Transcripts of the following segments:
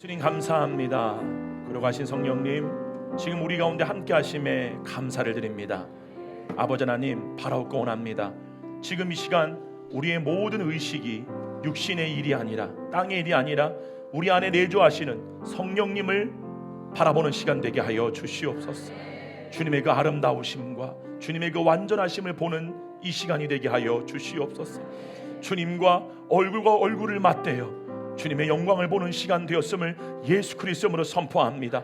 주님 감사합니다. 걸어가신 성령님, 지금 우리 가운데 함께 하심에 감사를 드립니다. 아버지 하나님, 바라옵고 원합니다. 지금 이 시간 우리의 모든 의식이 육신의 일이 아니라, 땅의 일이 아니라 우리 안에 내주하시는 성령님을 바라보는 시간 되게 하여 주시옵소서. 주님의 그 아름다우심과 주님의 그 완전하심을 보는 이 시간이 되게 하여 주시옵소서. 주님과 얼굴과 얼굴을 맞대어 주님의 영광을 보는 시간 되었음을 예수 그리스도로 선포합니다.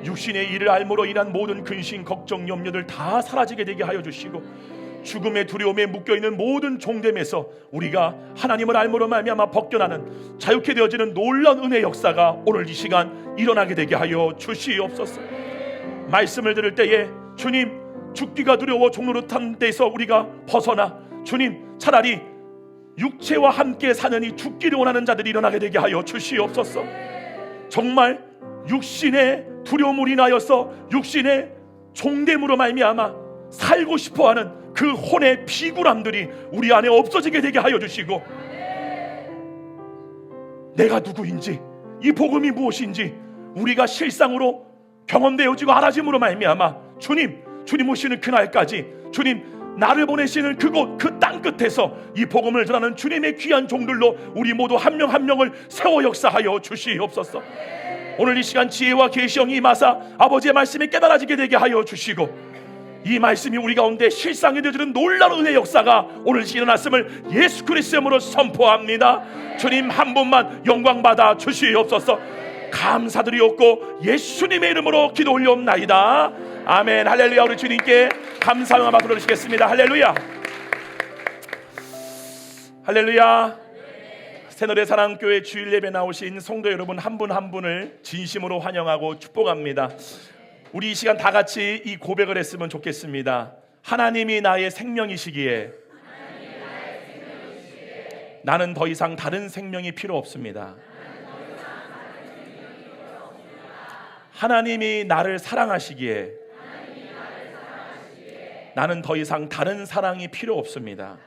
육신의 일을 알므로 인한 모든 근심, 걱정, 염려들 다 사라지게 되게 하여 주시고, 죽음의 두려움에 묶여있는 모든 종됨에서 우리가 하나님을 알므로 말미암아 벗겨나는 자유케 되어지는 놀라운 은혜 역사가 오늘 이 시간 일어나게 되게 하여 주시옵소서. 말씀을 들을 때에 주님, 죽기가 두려워 종노릇한 데서 우리가 벗어나 주님, 차라리 육체와 함께 사느니 죽기를 원하는 자들이 일어나게 되게 하여 주시옵소서. 정말 육신의 두려움으로 인하여서 육신의 종됨으로 말미암아 살고 싶어하는 그 혼의 비굴함들이 우리 안에 없어지게 되게 하여 주시고, 내가 누구인지, 이 복음이 무엇인지 우리가 실상으로 경험되어지고 알아짐으로 말미암아 주님 오시는 그날까지, 주님 나를 보내시는 그곳, 그 땅 끝에서 이 복음을 전하는 주님의 귀한 종들로 우리 모두 한 명 한 명을 세워 역사하여 주시옵소서. 오늘 이 시간 지혜와 계시형이 임하사 아버지의 말씀이 깨달아지게 되게 하여 주시고, 이 말씀이 우리 가운데 실상이 되어주는 놀라운 은혜의 역사가 오늘 일어났음을 예수 그리스도로 선포합니다. 주님 한 분만 영광 받아 주시옵소서. 감사드리옵고 예수님의 이름으로 기도 올려옵나이다. 아멘. 할렐루야. 우리 주님께 감사의 음악 부르시겠습니다. 할렐루야. 할렐루야. 새노래 사랑교회 주일 예배 나오신 성도 여러분 한 분 한 분을 진심으로 환영하고 축복합니다. 우리 이 시간 다 같이 이 고백을 했으면 좋겠습니다. 하나님이 나의 생명이시기에 나는 더 이상 다른 생명이 필요 없습니다. 하나님이 나를 사랑하시기에 나는 더 이상 다른 사랑이 필요 없습니다.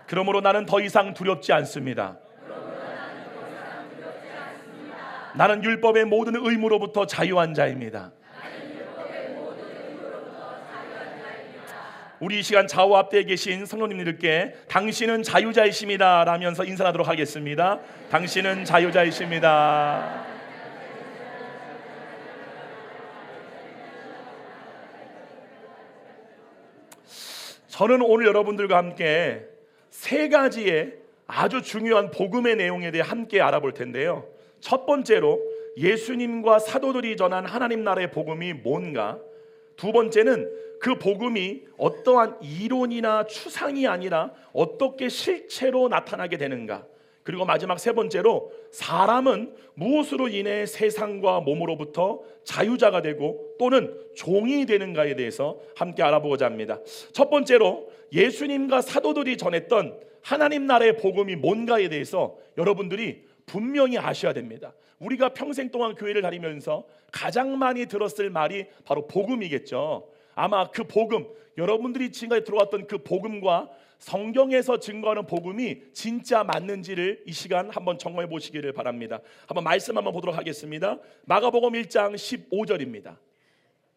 그러므로 나는 더 이상 두렵지 않습니다. 나는 율법의 모든 의무로부터 자유한 자입니다. 우리 이 시간 좌우 앞에 계신 성도님들께 당신은 자유자이십니다 라면서 인사하도록 하겠습니다. 당신은 자유자이십니다. 저는 오늘 여러분들과 함께 세 가지의 아주 중요한 복음의 내용에 대해 함께 알아볼 텐데요. 첫 번째로 예수님과 사도들이 전한 하나님 나라의 복음이 뭔가, 두 번째는 그 복음이 어떠한 이론이나 추상이 아니라 어떻게 실체로 나타나게 되는가, 그리고 마지막 세 번째로 사람은 무엇으로 인해 세상과 몸으로부터 자유자가 되고 또는 종이 되는가에 대해서 함께 알아보고자 합니다. 첫 번째로 예수님과 사도들이 전했던 하나님 나라의 복음이 뭔가에 대해서 여러분들이 분명히 아셔야 됩니다. 우리가 평생 동안 교회를 다니면서 가장 많이 들었을 말이 바로 복음이겠죠. 아마 그 복음, 여러분들이 지금까지 들어왔던 그 복음과 성경에서 증거하는 복음이 진짜 맞는지를 이 시간 한번 점검해 보시기를 바랍니다. 한번 말씀 한번 보도록 하겠습니다. 마가복음 1장 15절입니다.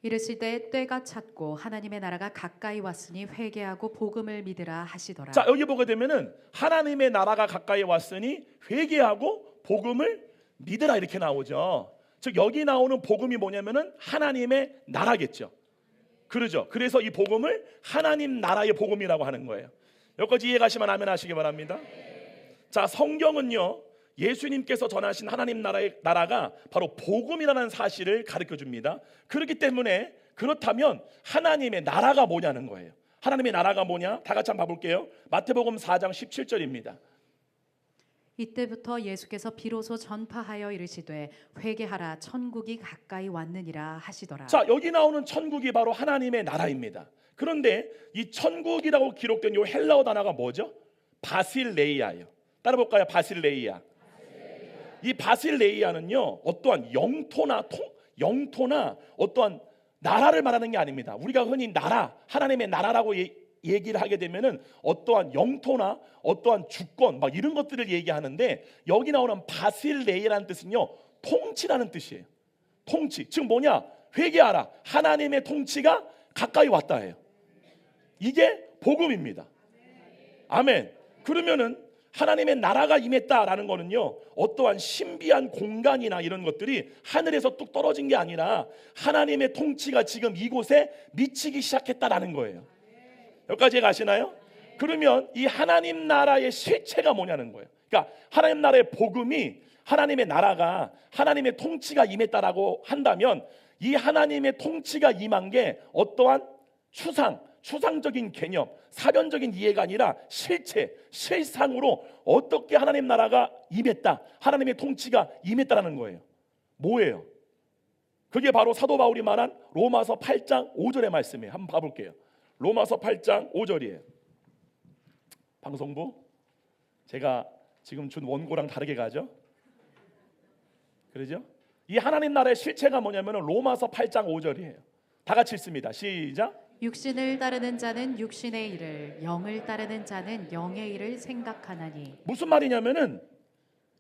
이르실 때 때가 찼고 하나님의 나라가 가까이 왔으니 회개하고 복음을 믿으라 하시더라. 자, 여기 보게 되면은 하나님의 나라가 가까이 왔으니 회개하고 복음을 믿으라 이렇게 나오죠. 즉 여기 나오는 복음이 뭐냐면은 하나님의 나라겠죠. 그러죠. 그래서 이 복음을 하나님 나라의 복음이라고 하는 거예요. 여기까지 이해가시면 아멘 하시기 바랍니다. 자, 성경은요 예수님께서 전하신 하나님 나라가 바로 복음이라는 사실을 가르쳐 줍니다. 그렇기 때문에 그렇다면 하나님의 나라가 뭐냐는 거예요. 하나님의 나라가 뭐냐? 다 같이 한번 봐볼게요. 마태복음 4장 17절입니다. 이때부터 예수께서 비로소 전파하여 이르시되 회개하라 천국이 가까이 왔느니라 하시더라. 자, 여기 나오는 천국이 바로 하나님의 나라입니다. 그런데 이 천국이라고 기록된 이 헬라어 단어가 뭐죠? 바실레이아예요. 따라볼까요? 바실레이아. 이 바실레이아는요 어떠한 영토나 어떠한 나라를 말하는 게 아닙니다. 우리가 흔히 나라, 하나님의 나라라고 얘기를 하게 되면은 어떠한 영토나 어떠한 주권 막 이런 것들을 얘기하는데, 여기 나오는 바실레이라는 뜻은요, 통치라는 뜻이에요. 통치. 즉 뭐냐? 회개하라. 하나님의 통치가 가까이 왔다예요. 이게 복음입니다. 아멘. 그러면은 하나님의 나라가 임했다라는 거는요, 어떠한 신비한 공간이나 이런 것들이 하늘에서 뚝 떨어진 게 아니라 하나님의 통치가 지금 이곳에 미치기 시작했다라는 거예요. 여기까지 가시나요? 그러면 이 하나님 나라의 실체가 뭐냐는 거예요. 그러니까 하나님 나라의 복음이, 하나님의 나라가, 하나님의 통치가 임했다라고 한다면, 이 하나님의 통치가 임한 게 어떠한 추상적인 개념, 사변적인 이해가 아니라 실체, 실상으로 어떻게 하나님 나라가 임했다, 하나님의 통치가 임했다라는 거예요. 뭐예요? 그게 바로 사도 바울이 말한 로마서 8장 5절의 말씀이에요. 한번 봐볼게요. 로마서 8장 5절이에요. 방송부, 제가 지금 준 원고랑 다르게 가죠? 그러죠? 이 하나님 나라의 실체가 뭐냐면 로마서 8장 5절이에요. 다 같이 읽습니다. 시작. 육신을 따르는 자는 육신의 일을, 영을 따르는 자는 영의 일을 생각하나니. 무슨 말이냐면은,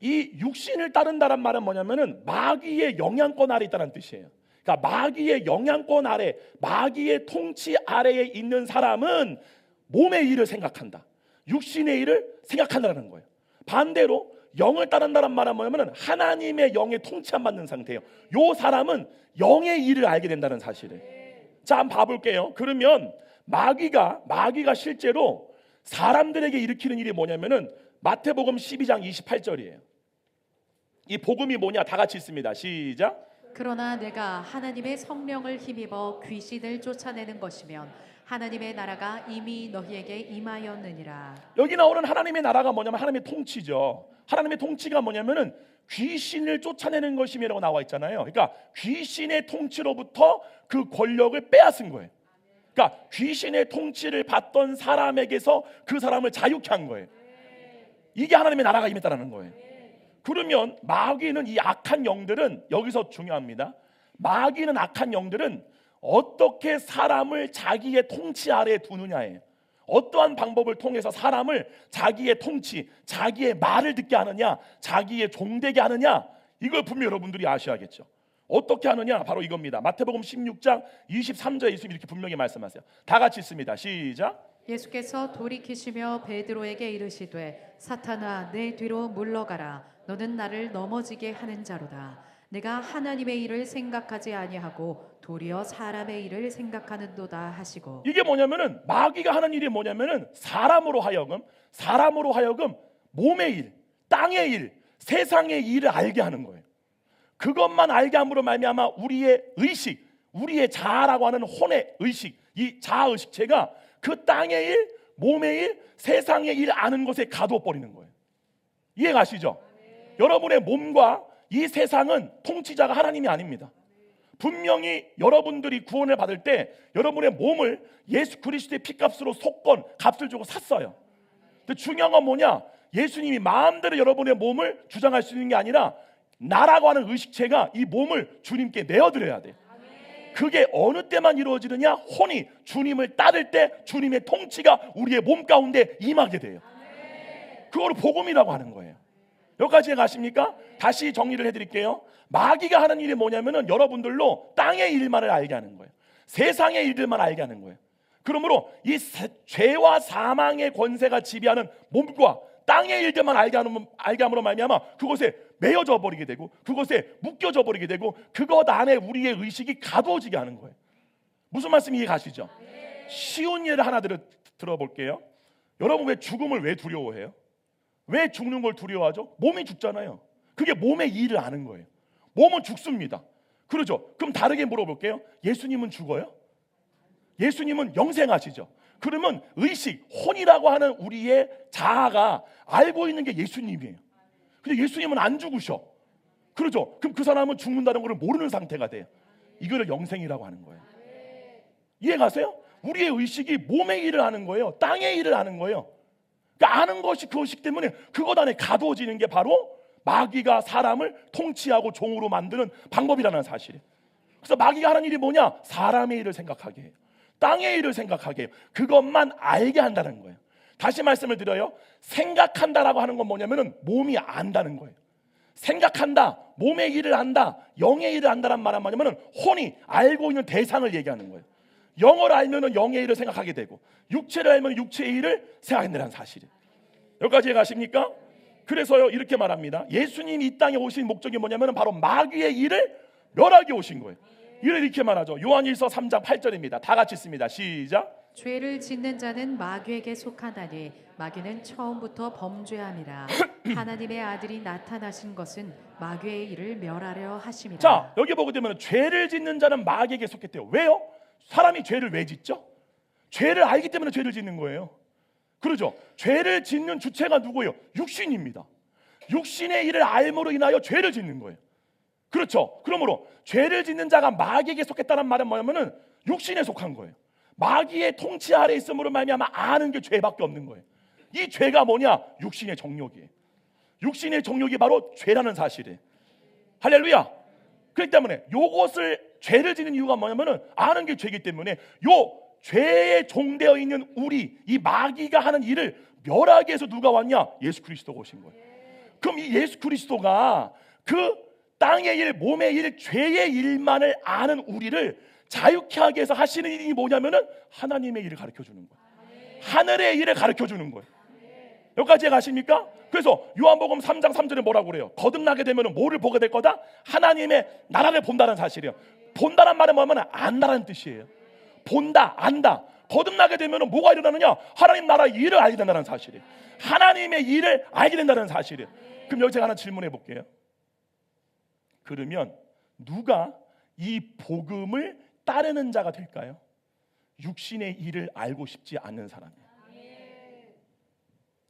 이 육신을 따른다란 말은 뭐냐면은 마귀의 영향권 아래 있다는 뜻이에요. 그러니까 마귀의 영향권 아래, 마귀의 통치 아래에 있는 사람은 몸의 일을 생각한다, 육신의 일을 생각한다는 거예요. 반대로 영을 따른다는 말은 뭐냐면은 하나님의 영에 통치 안 받는 상태예요. 요 사람은 영의 일을 알게 된다는 사실을. 자, 한번 봐볼게요. 그러면 마귀가 실제로 사람들에게 일으키는 일이 뭐냐면은 마태복음 12장 28절이에요. 이 복음이 뭐냐? 다 같이 있습니다. 시작. 그러나 내가 하나님의 성령을 힘입어 귀신을 쫓아내는 것이면 하나님의 나라가 이미 너희에게 임하였느니라. 여기 나오는 하나님의 나라가 뭐냐면 하나님의 통치죠. 하나님의 통치가 뭐냐면은 귀신을 쫓아내는 것임이라고 나와 있잖아요. 그러니까 귀신의 통치로부터 그 권력을 빼앗은 거예요. 그러니까 귀신의 통치를 받던 사람에게서 그 사람을 자유케 한 거예요. 이게 하나님의 나라가 임했다는 거예요. 그러면 마귀는, 이 악한 영들은, 여기서 중요합니다. 마귀는, 악한 영들은 어떻게 사람을 자기의 통치 아래에 두느냐예요. 어떠한 방법을 통해서 사람을 자기의 통치, 자기의 말을 듣게 하느냐, 자기의 종되게 하느냐, 이걸 분명히 여러분들이 아셔야겠죠. 어떻게 하느냐? 바로 이겁니다. 마태복음 16장 23절에 예수님이 이렇게 분명히 말씀하세요. 다 같이 있습니다. 시작. 예수께서 돌이키시며 베드로에게 이르시되 사탄아 내 뒤로 물러가라. 너는 나를 넘어지게 하는 자로다. 내가 하나님의 일을 생각하지 아니하고 도리어 사람의 일을 생각하는도다 하시고. 이게 뭐냐면은 마귀가 하는 일이 뭐냐면은 사람으로 하여금 몸의 일, 땅의 일, 세상의 일을 알게 하는 거예요. 그것만 알게 함으로 말미암아 우리의 의식, 우리의 자아라고 하는 혼의 의식, 이 자아 의식체가 그 땅의 일, 몸의 일, 세상의 일 아는 것에 가두어 버리는 거예요. 이해가시죠? 여러분의 몸과 이 세상은 통치자가 하나님이 아닙니다. 분명히 여러분들이 구원을 받을 때 여러분의 몸을 예수 그리스도의 피값으로 속건 값을 주고 샀어요. 근데 중요한 건 뭐냐? 예수님이 마음대로 여러분의 몸을 주장할 수 있는 게 아니라 나라고 하는 의식체가 이 몸을 주님께 내어드려야 돼요. 그게 어느 때만 이루어지느냐? 혼이 주님을 따를 때 주님의 통치가 우리의 몸 가운데 임하게 돼요. 그걸 복음이라고 하는 거예요. 여기까지 가십니까? 다시 정리를 해드릴게요. 마귀가 하는 일이 뭐냐면은 여러분들로 땅의 일만을 알게 하는 거예요. 세상의 일들만 알게 하는 거예요. 그러므로 이 죄와 사망의 권세가 지배하는 몸과 땅의 일들만 알게 함으로 말미암아 그곳에 매여져 버리게 되고, 그것에 묶여져 버리게 되고, 그것 안에 우리의 의식이 가두어지게 하는 거예요. 무슨 말씀 이해 가시죠? 쉬운 예를 하나 들어볼게요. 여러분 왜 죽음을 왜 두려워해요? 왜 죽는 걸 두려워하죠? 몸이 죽잖아요. 그게 몸의 일을 아는 거예요. 몸은 죽습니다. 그러죠? 그럼 다르게 물어볼게요. 예수님은 죽어요? 예수님은 영생하시죠. 그러면 의식, 혼이라고 하는 우리의 자아가 알고 있는 게 예수님이에요. 근데 예수님은 안 죽으셔. 그러죠? 그럼 그 사람은 죽는다는 걸 모르는 상태가 돼요. 이거를 영생이라고 하는 거예요. 이해가세요? 우리의 의식이 몸의 일을 하는 거예요. 땅의 일을 하는 거예요. 그러니까 아는 것이 그 의식 때문에 그것 안에 가두어지는 게 바로 마귀가 사람을 통치하고 종으로 만드는 방법이라는 사실이에요. 그래서 마귀가 하는 일이 뭐냐? 사람의 일을 생각하게 해요. 땅의 일을 생각하게 해요. 그것만 알게 한다는 거예요. 다시 말씀을 드려요. 생각한다라고 하는 건 뭐냐면은 몸이 안다는 거예요. 생각한다, 몸의 일을 안다, 영의 일을 안다란 말은 뭐냐면은 혼이 알고 있는 대상을 얘기하는 거예요. 영을 알면은 영의 일을 생각하게 되고, 육체를 알면 육체의 일을 생각한다는 사실이에요. 여기까지 이해가십니까? 그래서요 이렇게 말합니다. 예수님이 이 땅에 오신 목적이 뭐냐면은 바로 마귀의 일을 멸하게 오신 거예요. 이를 이렇게 말하죠. 요한일서 3장 8절입니다. 다 같이 읽습니다. 시작. 죄를 짓는 자는 마귀에게 속하나니 마귀는 처음부터 범죄함이라. 하나님의 아들이 나타나신 것은 마귀의 일을 멸하려 하심이라. 자, 여기 보게 되면 죄를 짓는 자는 마귀에게 속했대요. 왜요? 사람이 죄를 왜 짓죠? 죄를 알기 때문에 죄를 짓는 거예요. 그러죠? 죄를 짓는 주체가 누구예요? 육신입니다. 육신의 일을 알므로 인하여 죄를 짓는 거예요. 그렇죠? 그러므로 죄를 짓는 자가 마귀에게 속했다는 말은 뭐냐면은 육신에 속한 거예요. 마귀의 통치 아래 있음으로 말미암아 아는 게 죄밖에 없는 거예요. 이 죄가 뭐냐? 육신의 정욕이에요. 육신의 정욕이 바로 죄라는 사실이에요. 할렐루야. 그렇기 때문에 요것을 죄를 지는 이유가 뭐냐면은 아는 게 죄이기 때문에 요 죄에 종되어 있는 우리 이 마귀가 하는 일을 멸하기 위해서 누가 왔냐? 예수 그리스도가 오신 거예요. 그럼 이 예수 그리스도가 그 땅의 일, 몸의 일, 죄의 일만을 아는 우리를 자유케 하기 위해서 하시는 일이 뭐냐면은 하나님의 일을 가르쳐 주는 거예요. 하늘의 일을 가르쳐 주는 거예요. 여기까지 가십니까? 그래서 요한복음 3장 3절에 뭐라고 그래요? 거듭나게 되면 뭐를 보게 될 거다? 하나님의 나라를 본다는 사실이에요. 본다는 말은 뭐냐면 안다라는 뜻이에요. 본다, 안다. 거듭나게 되면 뭐가 일어나느냐? 하나님 나라의 일을 알게 된다는 사실이에요. 하나님의 일을 알게 된다는 사실이에요. 그럼 여기 제가 하나 질문해 볼게요. 그러면 누가 이 복음을 따르는 자가 될까요? 육신의 일을 알고 싶지 않는 사람이에요.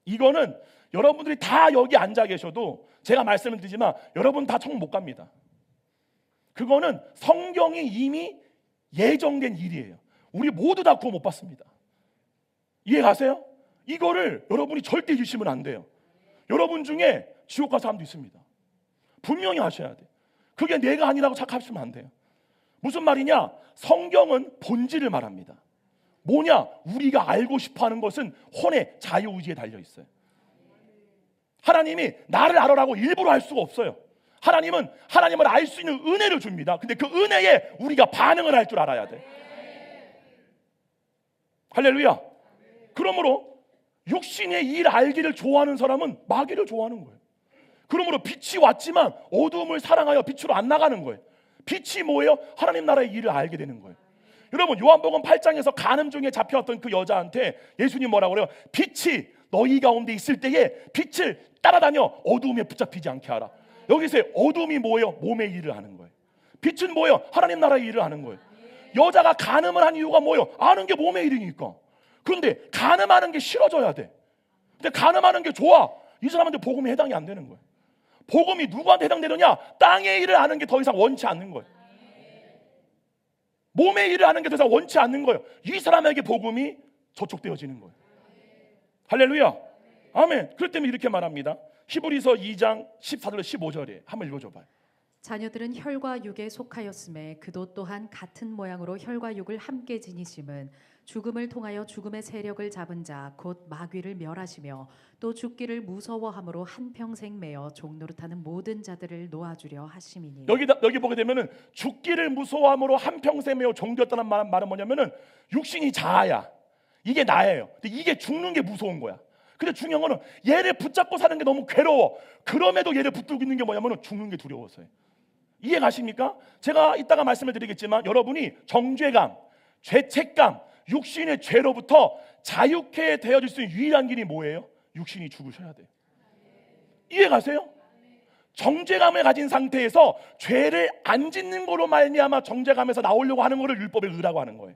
이거는 여러분들이 다 여기 앉아 계셔도 제가 말씀을 드리지만 여러분 다 청 못 갑니다. 그거는 성경이 이미 예정된 일이에요. 우리 모두 다 구원 못 받습니다. 이해 가세요? 이거를 여러분이 절대 잊으시면 안 돼요. 여러분 중에 지옥 갈 사람도 있습니다. 분명히 아셔야 돼요. 그게 내가 아니라고 착각하시면 안 돼요. 무슨 말이냐? 성경은 본질을 말합니다. 뭐냐? 우리가 알고 싶어하는 것은 혼의 자유의지에 달려 있어요. 하나님이 나를 알아라고 일부러 알 수가 없어요. 하나님은 하나님을 알 수 있는 은혜를 줍니다. 근데 그 은혜에 우리가 반응을 할 줄 알아야 돼. 할렐루야. 그러므로 육신의 일 알기를 좋아하는 사람은 마귀를 좋아하는 거예요. 그러므로 빛이 왔지만 어두움을 사랑하여 빛으로 안 나가는 거예요. 빛이 뭐예요? 하나님 나라의 일을 알게 되는 거예요. 여러분 요한복음 8장에서 간음 중에 잡혀왔던 그 여자한테 예수님 뭐라고 그래요? 빛이 너희 가운데 있을 때에 빛을 따라다녀 어두움에 붙잡히지 않게 하라. 여기서 어두움이 뭐예요? 몸의 일을 하는 거예요. 빛은 뭐예요? 하나님 나라의 일을 하는 거예요. 여자가 간음을 한 이유가 뭐예요? 아는 게 몸의 일이니까. 그런데 간음하는 게 싫어져야 돼. 근데 간음하는 게 좋아. 이 사람한테 복음이 해당이 안 되는 거예요. 복음이 누구한테 해당되느냐? 땅의 일을 아는 게 더 이상 원치 않는 거예요. 몸의 일을 하는 게 더 이상 원치 않는 거예요. 이 사람에게 복음이 저촉되어지는 거예요. 할렐루야. 아멘. 그렇기 때문에 이렇게 말합니다. 히브리서 2장 14절로 15절에 한번 읽어줘봐요. 자녀들은 혈과 육에 속하였음에 그도 또한 같은 모양으로 혈과 육을 함께 지니심은 죽음을 통하여 죽음의 세력을 잡은 자 곧 마귀를 멸하시며 또 죽기를 무서워함으로 한평생 매어 종노릇하는 모든 자들을 놓아주려 하심이니. 여기 보게 되면은 죽기를 무서워함으로 한평생 매어 종되었다는 말은 뭐냐면은 육신이 자아야. 이게 나예요. 근데 이게 죽는 게 무서운 거야. 근데 중요한 거는 얘를 붙잡고 사는 게 너무 괴로워. 그럼에도 얘를 붙들고 있는 게 뭐냐면 죽는 게 두려워서요. 이해 가십니까? 제가 이따가 말씀을 드리겠지만 여러분이 정죄감, 죄책감, 육신의 죄로부터 자유케 되어질 수 있는 유일한 길이 뭐예요? 육신이 죽으셔야 돼요. 이해 가세요? 정죄감을 가진 상태에서 죄를 안 짓는 거로 말미암아 정죄감에서 나오려고 하는 거를 율법의 의라고 하는 거예요.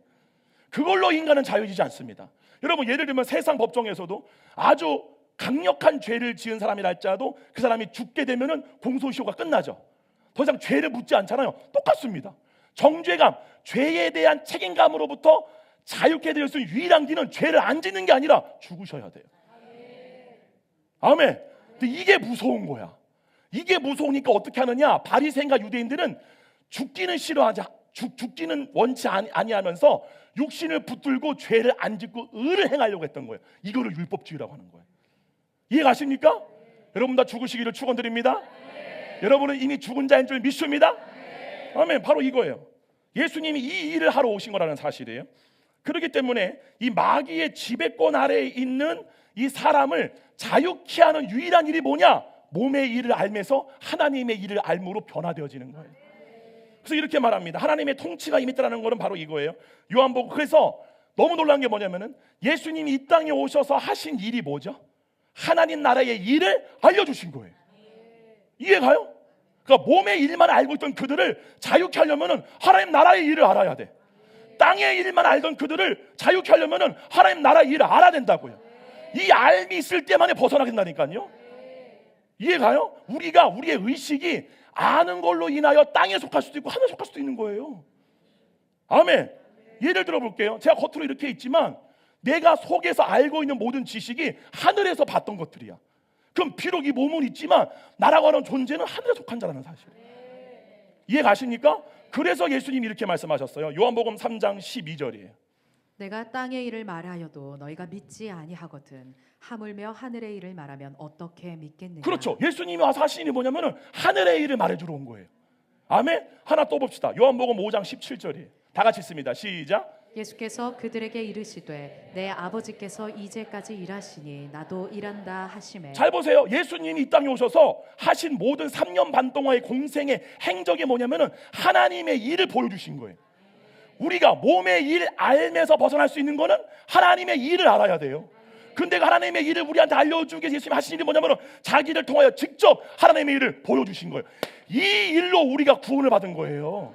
그걸로 인간은 자유지지 않습니다. 여러분 예를 들면 세상 법정에서도 아주 강력한 죄를 지은 사람이라 할지라도 그 사람이 죽게 되면은 공소시효가 끝나죠. 더 이상 죄를 묻지 않잖아요. 똑같습니다. 정죄감, 죄에 대한 책임감으로부터 자유케 될 수 있는 유일한 길은 죄를 안 짓는 게 아니라 죽으셔야 돼요. 아멘. 근데 이게 무서운 거야. 이게 무서우니까 어떻게 하느냐? 바리새인과 유대인들은 죽기는 싫어하지, 죽기는 원치 아니하면서 육신을 붙들고 죄를 안 짓고 의를 행하려고 했던 거예요. 이거를 율법주의라고 하는 거예요. 이해가십니까? 여러분 다 죽으시기를 축원드립니다. 여러분은 이미 죽은 자인 줄 믿습니다. 아멘. 바로 이거예요. 예수님이 이 일을 하러 오신 거라는 사실이에요. 그렇기 때문에 이 마귀의 지배권 아래에 있는 이 사람을 자유케 하는 유일한 일이 뭐냐? 몸의 일을 알면서 하나님의 일을 알므로 변화되어지는 거예요. 그래서 이렇게 말합니다. 하나님의 통치가 임했다는 것은 바로 이거예요. 요한복음. 그래서 너무 놀란 게 뭐냐면은 예수님이 이 땅에 오셔서 하신 일이 뭐죠? 하나님 나라의 일을 알려주신 거예요. 이해가요? 그러니까 몸의 일만 알고 있던 그들을 자유케 하려면은 하나님 나라의 일을 알아야 돼. 땅의 일만 알던 그들을 자유케 하려면은 하나님 나라의 일을 알아야 된다고요. 이 알미 있을 때만에 벗어나게 된다니까요. 이해가요? 우리가 우리의 의식이 아는 걸로 인하여 땅에 속할 수도 있고 하늘에 속할 수도 있는 거예요. 아멘. 예를 들어 볼게요. 제가 겉으로 이렇게 있지만 내가 속에서 알고 있는 모든 지식이 하늘에서 봤던 것들이야. 그럼 비록 이 몸은 있지만 나라고 하는 존재는 하늘에 속한 자라는 사실. 이해 가십니까? 그래서 예수님이 이렇게 말씀하셨어요. 요한복음 3장 12절이에요. 내가 땅의 일을 말하여도 너희가 믿지 아니하거든 하물며 하늘의 일을 말하면 어떻게 믿겠느냐. 그렇죠. 예수님이 와서 하신 일이 뭐냐면은 하늘의 일을 말해주러 온 거예요. 아멘. 하나 또 봅시다. 요한복음 5장 17절이에요. 다 같이 읽습니다. 시작. 예수께서 그들에게 이르시되 내 아버지께서 이제까지 일하시니 나도 일한다 하시매. 잘 보세요. 예수님이 이 땅에 오셔서 하신 모든 3년 반 동안의 공생의 행적이 뭐냐면은 하나님의 일을 보여주신 거예요. 우리가 몸의 일 알면서 벗어날 수 있는 거는 하나님의 일을 알아야 돼요. 근데 하나님의 일을 우리한테 알려주기 위해서 예수님이 하신 일이 뭐냐면 자기를 통하여 직접 하나님의 일을 보여주신 거예요. 이 일로 우리가 구원을 받은 거예요.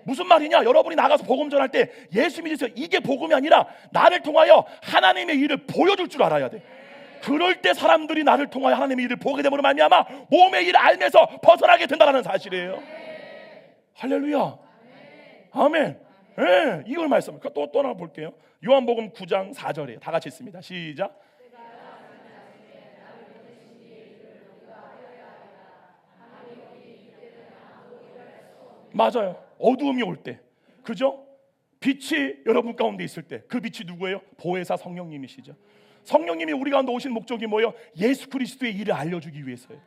무슨 말이냐? 여러분이 나가서 복음 전할 때 예수 믿으세요. 이게 복음이 아니라 나를 통하여 하나님의 일을 보여줄 줄 알아야 돼. 그럴 때 사람들이 나를 통하여 하나님의 일을 보게 되므로 말미암아 몸의 일을 알면서 벗어나게 된다는 사실이에요. 할렐루야. 아멘. 예, 이걸 말씀. 또 하나 볼게요. 요한복음 9장 4절이에요. 다 같이 읽습니다. 시작. 맞아요. 어두움이 올 때, 그죠? 빛이 여러분 가운데 있을 때, 그 빛이 누구예요? 보혜사 성령님이시죠. 성령님이 우리 가운데 오신 목적이 뭐예요? 예수 그리스도의 일을 알려주기 위해서예요.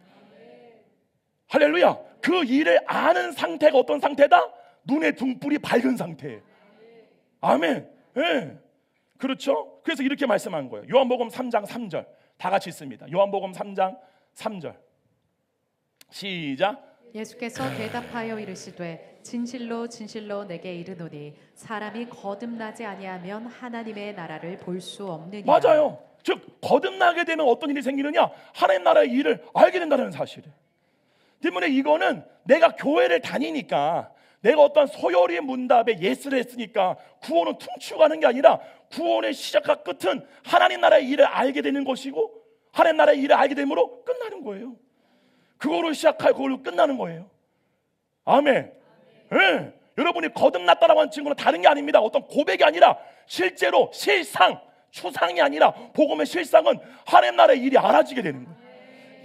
할렐루야. 그 일을 아는 상태가 어떤 상태다? 눈의 등불이 밝은 상태예요. 아멘. 예. 그렇죠? 그래서 이렇게 말씀한 거예요. 요한복음 3장 3절 다 같이 있습니다. 요한복음 3장 3절 시작. 예수께서 대답하여 이르시되 진실로 진실로 내게 이르노니 사람이 거듭나지 아니하면 하나님의 나라를 볼 수 없느니라. 맞아요. 즉 거듭나게 되면 어떤 일이 생기느냐? 하나님 나라의 일을 알게 된다는 사실이에요. 때문에 이거는 내가 교회를 다니니까 내가 어떤 소요리의 문답에 예스를 했으니까 구원은 퉁치고 게 아니라 구원의 시작과 끝은 하나님 나라의 일을 알게 되는 것이고 하나님 나라의 일을 알게 됨으로 끝나는 거예요. 그거로 시작하고 그걸로 끝나는 거예요. 아멘. 네. 여러분이 거듭났다라고 하는 친구는 다른 게 아닙니다. 어떤 고백이 아니라 실제로 실상, 추상이 아니라 복음의 실상은 하나님 나라의 일이 알아지게 되는 거예요.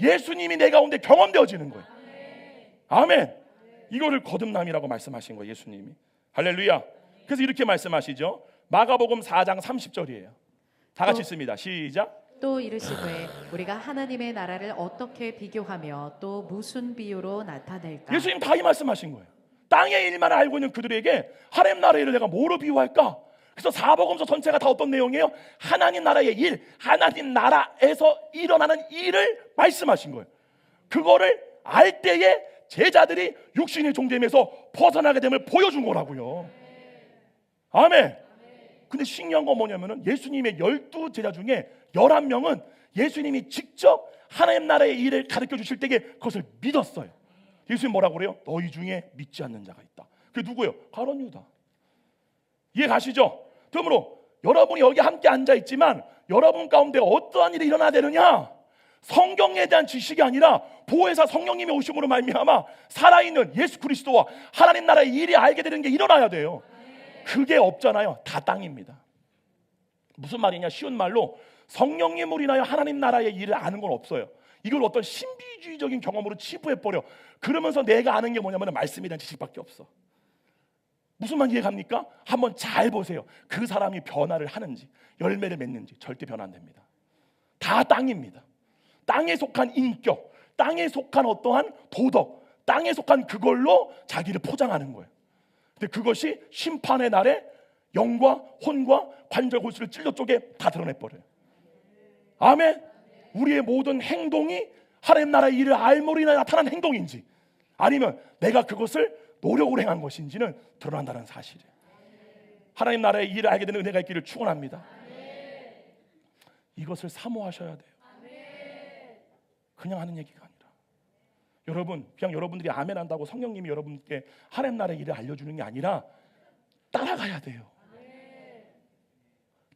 예수님이 내 가운데 경험되어지는 거예요. 아멘. 이거를 거듭남이라고 말씀하신 거예요. 예수님이. 할렐루야. 그래서 이렇게 말씀하시죠. 마가복음 4장 30절이에요. 다 같이 읽습니다. 시작. 또 이르시되 우리가 하나님의 나라를 어떻게 비교하며 또 무슨 비유로 나타낼까? 예수님 다 이 말씀하신 거예요. 땅의 일만 알고 있는 그들에게 하나님 나라의 일을 내가 뭐로 비유할까? 그래서 사복음서 전체가 다 어떤 내용이에요? 하나님 나라의 일, 하나님 나라에서 일어나는 일을 말씀하신 거예요. 그거를 알 때에 제자들이 육신의 종됨에서 벗어나게 됨을 보여준 거라고요. 아멘. 근데 신기한 건 뭐냐면은 예수님의 12제자 중에 11명은 예수님이 직접 하나님 나라의 일을 가르쳐 주실 때에 그것을 믿었어요. 예수님 뭐라고 그래요? 너희 중에 믿지 않는 자가 있다. 그게 누구예요? 가룟 유다. 이해 가시죠? 그러므로 여러분이 여기 함께 앉아 있지만 여러분 가운데 어떠한 일이 일어나야 되느냐? 성경에 대한 지식이 아니라 보혜사 성령님이 오심으로 말미암아 살아있는 예수 그리스도와 하나님 나라의 일이 알게 되는 게 일어나야 돼요. 그게 없잖아요. 다 땅입니다. 무슨 말이냐? 쉬운 말로 성령님으로 인하여 하나님 나라의 일을 아는 건 없어요. 이걸 어떤 신비주의적인 경험으로 치부해버려. 그러면서 내가 아는 게 뭐냐면 말씀에 대한 지식밖에 없어. 무슨 말 이해갑니까? 한번 잘 보세요. 그 사람이 변화를 하는지 열매를 맺는지 절대 변화 안 됩니다. 다 땅입니다. 땅에 속한 인격, 땅에 속한 어떠한 도덕, 땅에 속한 그걸로 자기를 포장하는 거예요. 근데 그것이 심판의 날에 영과 혼과 관절 골수를 찔러 쪼개 다 드러내버려요. 아멘. 우리의 모든 행동이 하나님 나라의 일을 알므로 인하여 나타난 행동인지 아니면 내가 그것을 노력으로 행한 것인지는 드러난다는 사실이에요. 하나님 나라의 일을 알게 되는 은혜가 있기를 축원합니다. 이것을 사모하셔야 돼요. 그냥 하는 얘기가 아니라 여러분, 그냥 여러분들이 아멘 한다고 성령님이 여러분께 하나님 나라의 일을 알려주는 게 아니라 따라가야 돼요.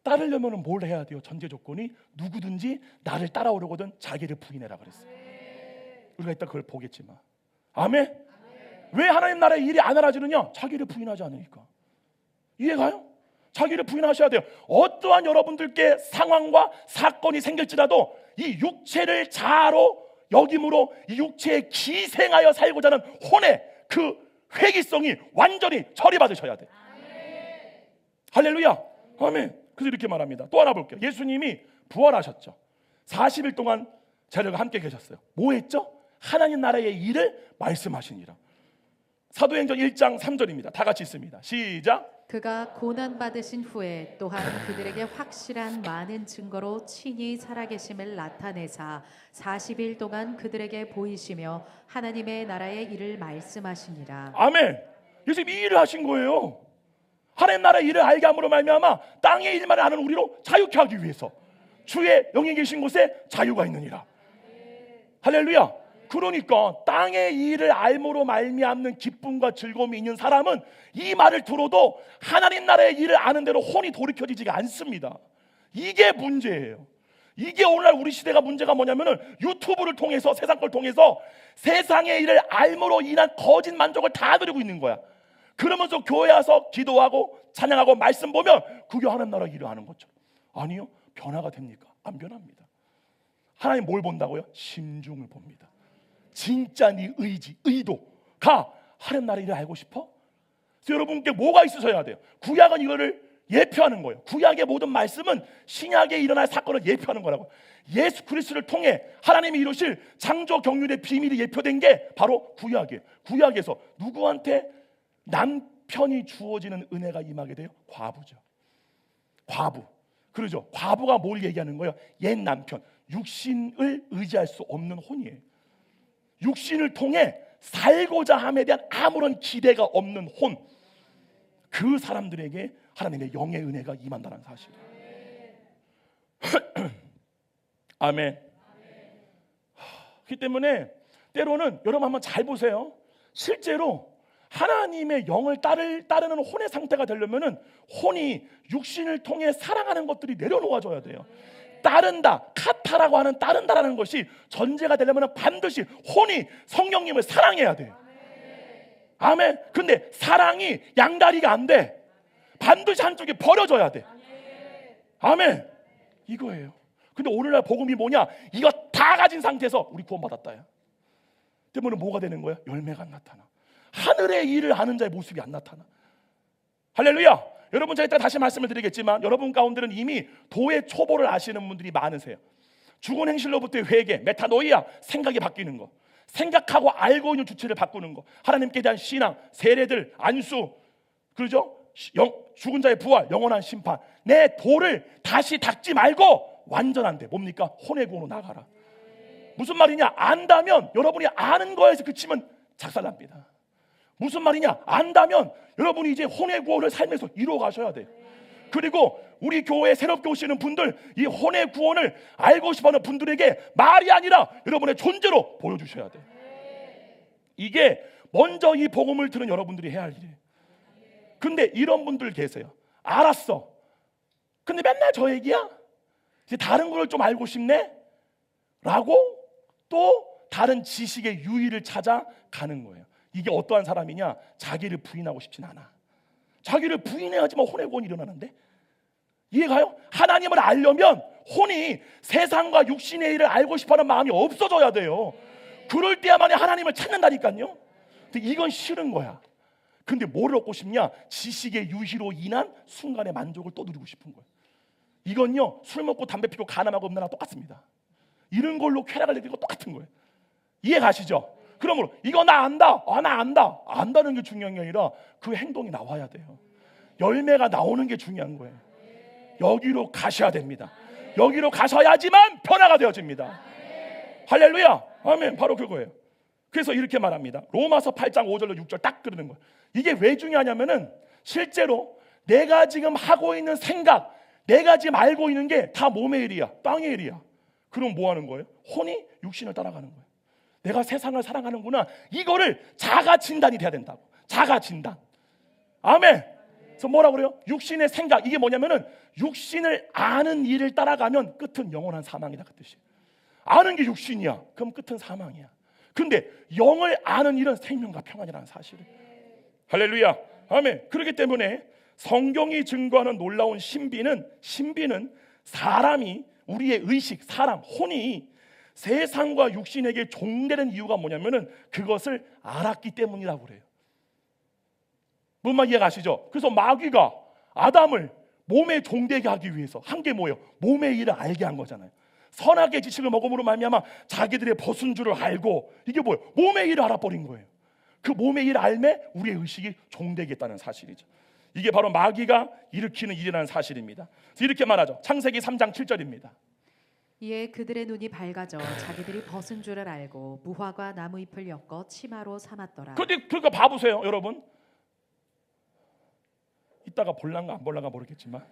따르려면 뭘 해야 돼요? 전제 조건이 누구든지 나를 따라오려거든 자기를 부인해라 그랬어요. 우리가 이따 그걸 보겠지만 아멘? 왜 하나님 나라의 일이 안 알아지느냐? 자기를 부인하지 않으니까. 이해가요? 자기를 부인하셔야 돼요. 어떠한 여러분들께 상황과 사건이 생길지라도 이 육체를 자아로 여김으로 이 육체에 기생하여 살고자 하는 혼의 그 회기성이 완전히 처리받으셔야 돼요. 할렐루야. 아멘. 그래서 이렇게 말합니다. 또 하나 볼게요. 예수님이 부활하셨죠. 40일 동안 저희들과 함께 계셨어요. 뭐 했죠? 하나님 나라의 일을 말씀하시니라. 사도행전 1장 3절입니다. 다 같이 있습니다. 시작. 그가 고난받으신 후에 또한 그들에게 확실한 많은 증거로 친히 살아계심을 나타내사 40일 동안 그들에게 보이시며 하나님의 나라의 일을 말씀하시니라. 아멘. 예수님이 이 일을 하신 거예요. 하나님 나라의 일을 알게 함으로 말미암아 땅의 일만 아는 우리로 자유케 하기 위해서 주의 영이 계신 곳에 자유가 있느니라. 할렐루야. 그러니까 땅의 일을 알므로 말미암는 기쁨과 즐거움이 있는 사람은 이 말을 들어도 하나님 나라의 일을 아는 대로 혼이 돌이켜지지가 않습니다. 이게 문제예요. 이게 오늘날 우리 시대가 문제가 뭐냐면은 유튜브를 통해서 세상 걸 통해서 세상의 일을 알므로 인한 거짓 만족을 다 누리고 있는 거야. 그러면서 교회 와서 기도하고 찬양하고 말씀 보면 그게 하나님 나라 일을 아는 것처럼. 아니요. 변화가 됩니까? 안 변합니다. 하나님 뭘 본다고요? 심중을 봅니다. 진짜 네 의지, 의도가 하나님 나라 일을 알고 싶어? 그래서 여러분께 뭐가 있으셔야 돼요? 구약은 이거를 예표하는 거예요. 구약의 모든 말씀은 신약에 일어날 사건을 예표하는 거라고. 예수 그리스도를 통해 하나님이 이루실 창조 경륜의 비밀이 예표된 게 바로 구약이에요. 구약에서 누구한테 남편이 주어지는 은혜가 임하게 돼요? 과부죠. 과부. 그러죠. 과부가 뭘 얘기하는 거예요? 옛 남편, 육신을 의지할 수 없는 혼이에요. 육신을 통해 살고자 함에 대한 아무런 기대가 없는 혼, 그 사람들에게 하나님의 영의 은혜가 임한다는 사실. 아멘. 그렇기 때문에 때로는 여러분 한번 잘 보세요. 실제로 하나님의 영을 따르는 혼의 상태가 되려면은 혼이 육신을 통해 살아가는 것들이 내려놓아져야 돼요. 따른다, 카타라고 하는 따른다라는 것이 전제가 되려면 반드시 혼이 성령님을 사랑해야 돼요. 아멘. 근데 사랑이 양다리가 안 돼. 반드시 한쪽에 버려져야 돼. 아멘. 이거예요. 근데 오늘날 복음이 뭐냐? 이거 다 가진 상태에서 우리 구원받았다야. 때문에 뭐가 되는 거야? 열매가 안 나타나. 하늘의 일을 하는 자의 모습이 안 나타나. 할렐루야. 여러분 제가 이따 다시 말씀을 드리겠지만 여러분 가운데는 이미 도의 초보를 아시는 분들이 많으세요. 죽은 행실로부터의 회개, 메타노이아, 생각이 바뀌는 거, 생각하고 알고 있는 주체를 바꾸는 거, 하나님께 대한 신앙, 세례들, 안수, 그러죠? 죽은 자의 부활, 영원한 심판. 내 도를 다시 닦지 말고 완전한데 뭡니까? 혼의 구원으로 나가라. 무슨 말이냐? 안다면 여러분이 아는 거에서 그치면 작살납니다. 무슨 말이냐? 안다면 여러분이 이제 혼의 구원을 삶에서 이루어 가셔야 돼요. 그리고 우리 교회에 새롭게 오시는 분들, 이 혼의 구원을 알고 싶어하는 분들에게 말이 아니라 여러분의 존재로 보여주셔야 돼요. 이게 먼저 이 복음을 들은 여러분들이 해야 할 일이에요. 근데 이런 분들 계세요. 알았어. 근데 맨날 저 얘기야? 이제 다른 걸 좀 알고 싶네? 라고 또 다른 지식의 유의를 찾아 가는 거예요. 이게 어떠한 사람이냐? 자기를 부인하고 싶진 않아. 자기를 부인해야지만 혼의 구원이 일어나는데? 이해가요? 하나님을 알려면 혼이 세상과 육신의 일을 알고 싶어하는 마음이 없어져야 돼요. 그럴 때야만이 하나님을 찾는다니까요. 근데 이건 싫은 거야. 근데 뭘 얻고 싶냐? 지식의 유희로 인한 순간의 만족을 또 누리고 싶은 거예요. 이건요, 술 먹고 담배 피고 가늠하고 없는 거랑 똑같습니다. 이런 걸로 쾌락을 느끼고 똑같은 거예요. 이해 가시죠? 그러므로 이거 나 안다, 나 안다. 안다는 게 중요한 게 아니라 그 행동이 나와야 돼요. 열매가 나오는 게 중요한 거예요. 여기로 가셔야 됩니다. 여기로 가셔야지만 변화가 되어집니다. 할렐루야, 아멘. 바로 그거예요. 그래서 이렇게 말합니다. 로마서 8장 5절로 6절 딱 그러는 거예요. 이게 왜 중요하냐면은 실제로 내가 지금 하고 있는 생각, 내가 지금 알고 있는 게 다 몸의 일이야, 땅의 일이야. 그럼 뭐 하는 거예요? 혼이 육신을 따라가는 거예요. 내가 세상을 사랑하는구나. 이거를 자가 진단이 돼야 된다고. 자가 진단. 아멘. 그래서 뭐라 그래요? 육신의 생각. 이게 뭐냐면은 육신을 아는 일을 따라가면 끝은 영원한 사망이다, 그 뜻이에요. 아는 게 육신이야. 그럼 끝은 사망이야. 근데 영을 아는 일은 생명과 평안이라는 사실이에요. 할렐루야, 아멘. 그렇기 때문에 성경이 증거하는 놀라운 신비는 사람이, 우리의 의식, 사람, 혼이 세상과 육신에게 종되는 이유가 뭐냐면은 그것을 알았기 때문이라고 그래요. 뭔 말 이해가시죠? 그래서 마귀가 아담을 몸에 종되게 하기 위해서 한 게 뭐예요? 몸의 일을 알게 한 거잖아요. 선악의 지식을 먹음으로 말미암아 자기들의 벗은 줄을 알고, 이게 뭐예요? 몸의 일을 알아버린 거예요. 그 몸의 일을 알매 우리의 의식이 종되겠다는 사실이죠. 이게 바로 마귀가 일으키는 일이라는 사실입니다. 그래서 이렇게 말하죠. 창세기 3장 7절입니다. 이에 그들의 눈이 밝아져 자기들이 벗은 줄을 알고 무화과 나무 잎을 엮어 치마로 삼았더라. 그러니까 봐보세요, 여러분. 이따가 볼란가 안 볼란가 모르겠지만,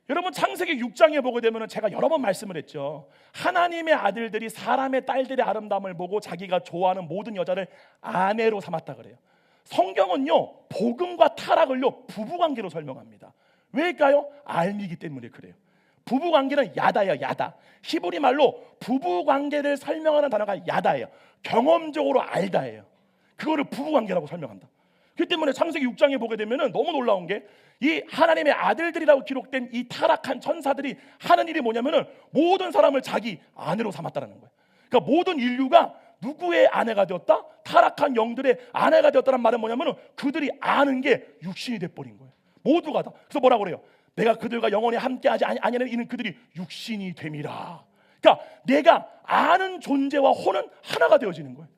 여러분 창세기 6장에 보게 되면 제가 여러 번 말씀을 했죠. 하나님의 아들들이 사람의 딸들의 아름다움을 보고 자기가 좋아하는 모든 여자를 아내로 삼았다 그래요. 성경은요, 복음과 타락을요 부부관계로 설명합니다. 왜일까요? 알미기 때문에 그래요. 부부관계는 야다예요, 야다. 히브리 말로 부부관계를 설명하는 단어가 야다예요. 경험적으로 알다예요. 그거를 부부관계라고 설명한다. 그 때문에 창세기 6장에 보게 되면 너무 놀라운 게, 이 하나님의 아들들이라고 기록된 이 타락한 천사들이 하는 일이 뭐냐면은 모든 사람을 자기 아내로 삼았다는 거예요. 그러니까 모든 인류가 누구의 아내가 되었다? 타락한 영들의 아내가 되었다는 말은 뭐냐면은 그들이 아는 게 육신이 돼버린 거예요. 모두가 다. 그래서 뭐라고 그래요? 내가 그들과 영원히 함께하지 아니하는 이는 그들이 육신이 됨이라. 그러니까 내가 아는 존재와 혼은 하나가 되어지는 거예요.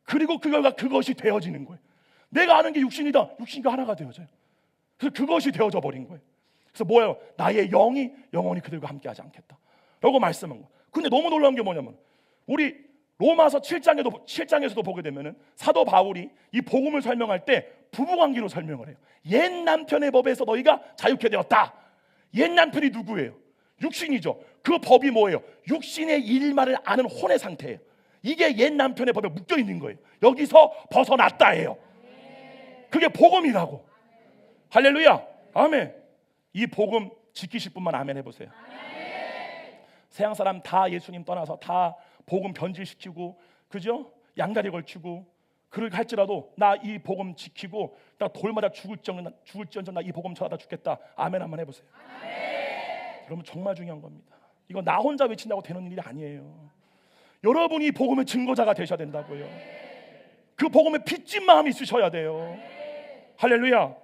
그리고 그 결과 그것이 되어지는 거예요. 내가 아는 게 육신이다. 육신과 하나가 되어져요. 그래서 그것이 되어져 버린 거예요. 그래서 뭐예요? 나의 영이 영원히 그들과 함께하지 않겠다 라고 말씀한 거예요. 근데 너무 놀라운 게 뭐냐면, 우리 로마서 7장에서도 보게 되면은 사도 바울이 이 복음을 설명할 때 부부관계로 설명을 해요. 옛 남편의 법에서 너희가 자유케 되었다. 옛 남편이 누구예요? 육신이죠. 그 법이 뭐예요? 육신의 일만을 아는 혼의 상태예요. 이게 옛 남편의 법에 묶여 있는 거예요. 여기서 벗어났다예요. 그게 복음이라고. 할렐루야, 아멘. 이 복음 지키실 분만 아멘 해보세요. 세상 사람 다 예수님 떠나서 다 복음 변질시키고, 그죠? 양다리 걸치고 그렇게 할지라도 나 이 복음 지키고 나 돌마다 죽을지언정 나 이 복음 전하다 죽겠다. 아멘 한번 해보세요. 여러분 정말 중요한 겁니다. 이거 나 혼자 외친다고 되는 일이 아니에요. 여러분이 복음의 증거자가 되셔야 된다고요. 그 복음에 빚진 마음이 있으셔야 돼요. 할렐루야.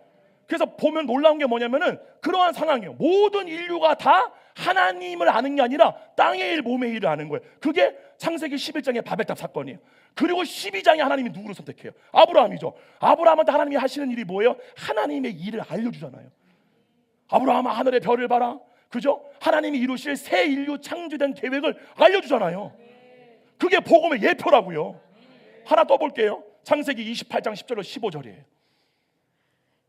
그래서 보면 놀라운 게 뭐냐면은 그러한 상황이에요. 모든 인류가 다 하나님을 아는 게 아니라 땅의 일, 몸의 일을 아는 거예요. 그게 창세기 11장의 바벨탑 사건이에요. 그리고 12장에 하나님이 누구를 선택해요? 아브라함이죠. 아브라함한테 하나님이 하시는 일이 뭐예요? 하나님의 일을 알려주잖아요. 아브라함아 하늘의 별을 봐라, 그죠? 하나님이 이루실 새 인류 창조된 계획을 알려주잖아요. 그게 복음의 예표라고요. 하나 또 볼게요. 창세기 28장 10절로 15절이에요.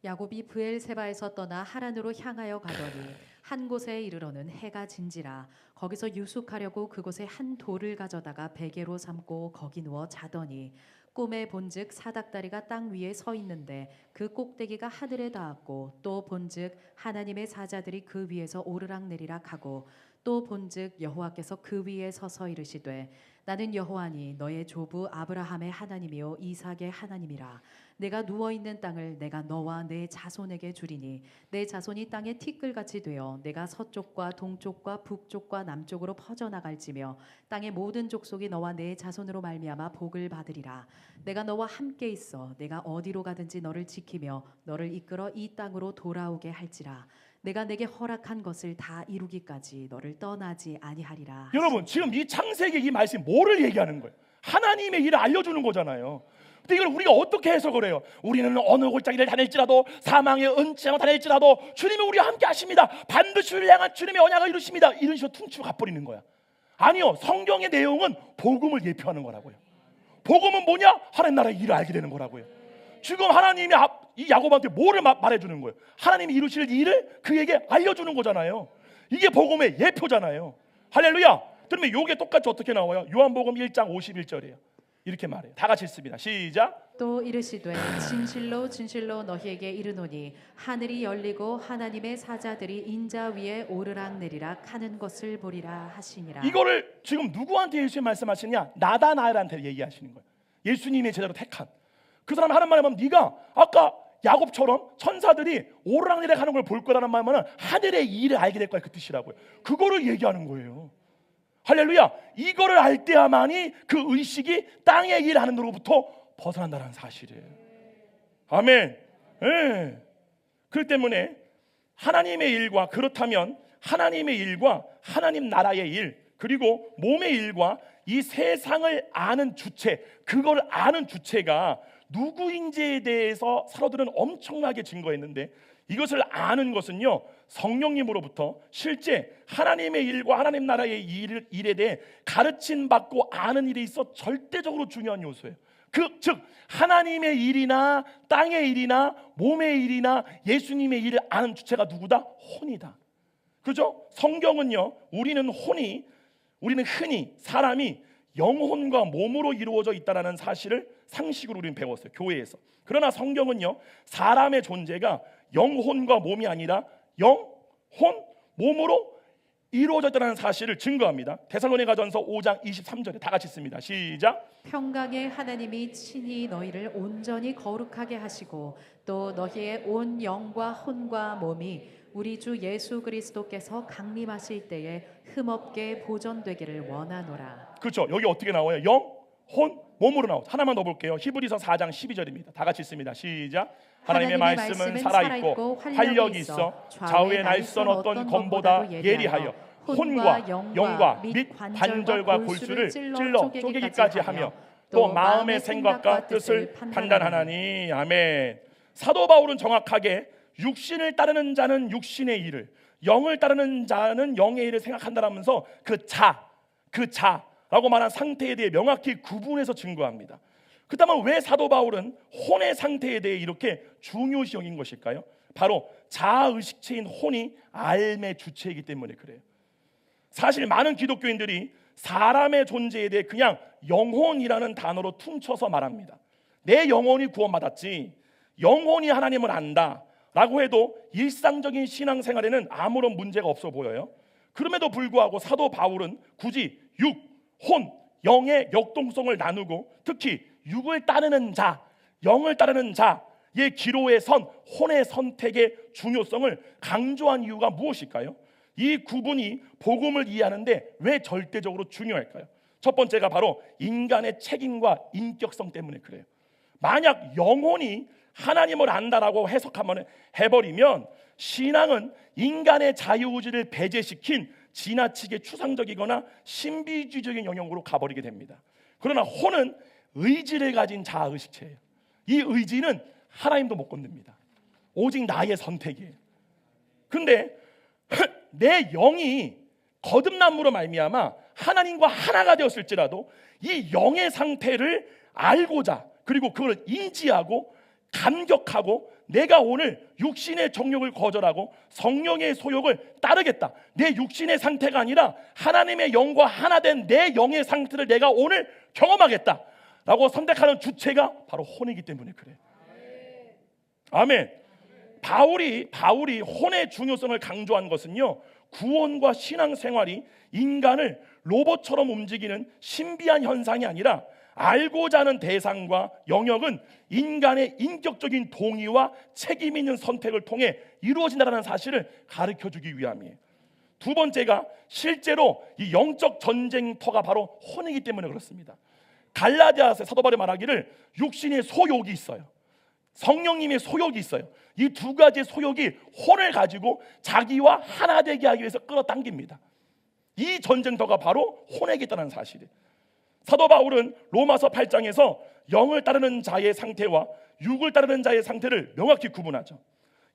야곱이 브엘세바에서 떠나 하란으로 향하여 가더니 한 곳에 이르러는 해가 진지라. 거기서 유숙하려고 그곳에 한 돌을 가져다가 베개로 삼고 거기 누워 자더니 꿈에 본즉 사닥다리가 땅 위에 서 있는데 그 꼭대기가 하늘에 닿았고 또 본즉 하나님의 사자들이 그 위에서 오르락내리락 하고 또 본즉 여호와께서 그 위에 서서 이르시되 나는 여호와니 너의 조부 아브라함의 하나님이요 이삭의 하나님이라. 내가 누워 있는 땅을 내가 너와 내 자손에게 주리니 내 자손이 땅의 티끌같이 되어 내가 서쪽과 동쪽과 북쪽과 남쪽으로 퍼져나갈지며 땅의 모든 족속이 너와 내 자손으로 말미암아 복을 받으리라. 내가 너와 함께 있어 내가 어디로 가든지 너를 지키며 너를 이끌어 이 땅으로 돌아오게 할지라. 내가 내게 허락한 것을 다 이루기까지 너를 떠나지 아니하리라. 여러분, 지금 이 창세기 이 말씀이 뭐를 얘기하는 거예요? 하나님의 일을 알려주는 거잖아요. 근데 이걸 우리가 어떻게 해석을 해요? 우리는 어느 골짜기를 다닐지라도 사망의 은채로 다닐지라도 주님이 우리와 함께 하십니다. 반드시 우리를 향한 주님의 언약을 이루십니다. 이런 식으로 퉁치고 가버리는 거야. 아니요, 성경의 내용은 복음을 예표하는 거라고요. 복음은 뭐냐? 하나님 나라의 일을 알게 되는 거라고요. 지금 하나님이 이 야곱한테 뭐를 말해주는 거예요? 하나님이 이루실 일을 그에게 알려주는 거잖아요. 이게 복음의 예표잖아요. 할렐루야. 그러면 이게 똑같이 어떻게 나와요? 요한복음 1장 51절이에요. 이렇게 말해요. 다 같이 읽습니다. 시작. 또 이르시되 진실로 진실로 너희에게 이르노니 하늘이 열리고 하나님의 사자들이 인자 위에 오르락 내리락 하는 것을 보리라 하시니라. 이거를 지금 누구한테 예수님 말씀하시느냐? 나다나엘한테 얘기하시는 거예요. 예수님의 제자로 택한 그 사람 하는 말이면 네가 아까 야곱처럼 천사들이 오르락내리락 하는 걸 볼 거라는 말은 하늘의 일을 알게 될 거야, 그 뜻이라고요. 그거를 얘기하는 거예요. 할렐루야. 이거를 알 때야만이 그 의식이 땅의 일 하는 데로부터 벗어난다는 사실이에요. 아멘. 예. 그렇기 때문에 하나님의 일과, 그렇다면 하나님의 일과 하나님 나라의 일, 그리고 몸의 일과 이 세상을 아는 주체, 그걸 아는 주체가 누구인지에 대해서 사도들은 엄청나게 증거했는데, 이것을 아는 것은요 성령님으로부터 실제 하나님의 일과 하나님 나라의 일에 대해 가르침 받고 아는 일에 있어 절대적으로 중요한 요소예요. 즉 하나님의 일이나 땅의 일이나 몸의 일이나 예수님의 일을 아는 주체가 누구다? 혼이다. 그죠? 성경은요 우리는 흔히 사람이 영혼과 몸으로 이루어져 있다는 사실을 상식으로 우리는 배웠어요, 교회에서. 그러나 성경은요 사람의 존재가 영혼과 몸이 아니라 영혼, 몸으로 이루어져 있다는 사실을 증거합니다. 데살로니가전서 5장 23절에 다 같이 읽습니다. 시작. 평강의 하나님이 친히 너희를 온전히 거룩하게 하시고 또 너희의 온 영과 혼과 몸이 우리 주 예수 그리스도께서 강림하실 때에 흠없게 보존되기를 원하노라. 그렇죠. 여기 어떻게 나와요? 영, 혼, 몸으로 나오죠. 하나만 더 볼게요. 히브리서 4장 12절입니다. 다 같이 읽습니다. 시작. 하나님의 말씀은 살아있고 활력이 있어 좌우에 날선 어떤 검보다 예리하여 혼과 영과 및 관절과 골수를 찔러 쪼개기까지 하며 또 마음의 생각과 뜻을 판단하나니. 아멘. 사도 바울은 정확하게 육신을 따르는 자는 육신의 일을, 영을 따르는 자는 영의 일을 생각한다라면서 그 자라고 말한 상태에 대해 명확히 구분해서 증거합니다. 그렇다면 왜 사도 바울은 혼의 상태에 대해 이렇게 중요시 여긴 것일까요? 바로 자아의식체인 혼이 삶의 주체이기 때문에 그래요. 사실 많은 기독교인들이 사람의 존재에 대해 그냥 영혼이라는 단어로 퉁쳐서 말합니다. 내 영혼이 구원받았지, 영혼이 하나님을 안다 라고 해도 일상적인 신앙생활에는 아무런 문제가 없어 보여요. 그럼에도 불구하고 사도 바울은 굳이 육, 혼, 영의 역동성을 나누고 특히 육을 따르는 자, 영을 따르는 자의 기로에 선 혼의 선택의 중요성을 강조한 이유가 무엇일까요? 이 구분이 복음을 이해하는데 왜 절대적으로 중요할까요? 첫 번째가 바로 인간의 책임과 인격성 때문에 그래요. 만약 영혼이 하나님을 안다라고 해버리면 신앙은 인간의 자유의지를 배제시킨 지나치게 추상적이거나 신비주의적인 영역으로 가버리게 됩니다. 그러나 혼은 의지를 가진 자아의식체예요. 이 의지는 하나님도 못 건듭니다. 오직 나의 선택이에요. 근데 내 영이 거듭남으로 말미암아 하나님과 하나가 되었을지라도 이 영의 상태를 알고자, 그리고 그걸 인지하고 감격하고 내가 오늘 육신의 정욕을 거절하고 성령의 소욕을 따르겠다, 내 육신의 상태가 아니라 하나님의 영과 하나 된 내 영의 상태를 내가 오늘 경험하겠다 라고 선택하는 주체가 바로 혼이기 때문에 그래요. 아멘. 바울이 혼의 중요성을 강조한 것은요 구원과 신앙생활이 인간을 로봇처럼 움직이는 신비한 현상이 아니라 알고자 하는 대상과 영역은 인간의 인격적인 동의와 책임 있는 선택을 통해 이루어진다는 사실을 가르쳐주기 위함이에요. 두 번째가 실제로 이 영적 전쟁터가 바로 혼이기 때문에 그렇습니다. 갈라디아서 사도 바울이 말하기를 육신의 소욕이 있어요. 성령님의 소욕이 있어요. 이 두 가지의 소욕이 혼을 가지고 자기와 하나 되게 하기 위해서 끌어당깁니다. 이 전쟁터가 바로 혼에게 있다는 사실이에요. 사도 바울은 로마서 8장에서 영을 따르는 자의 상태와 육을 따르는 자의 상태를 명확히 구분하죠.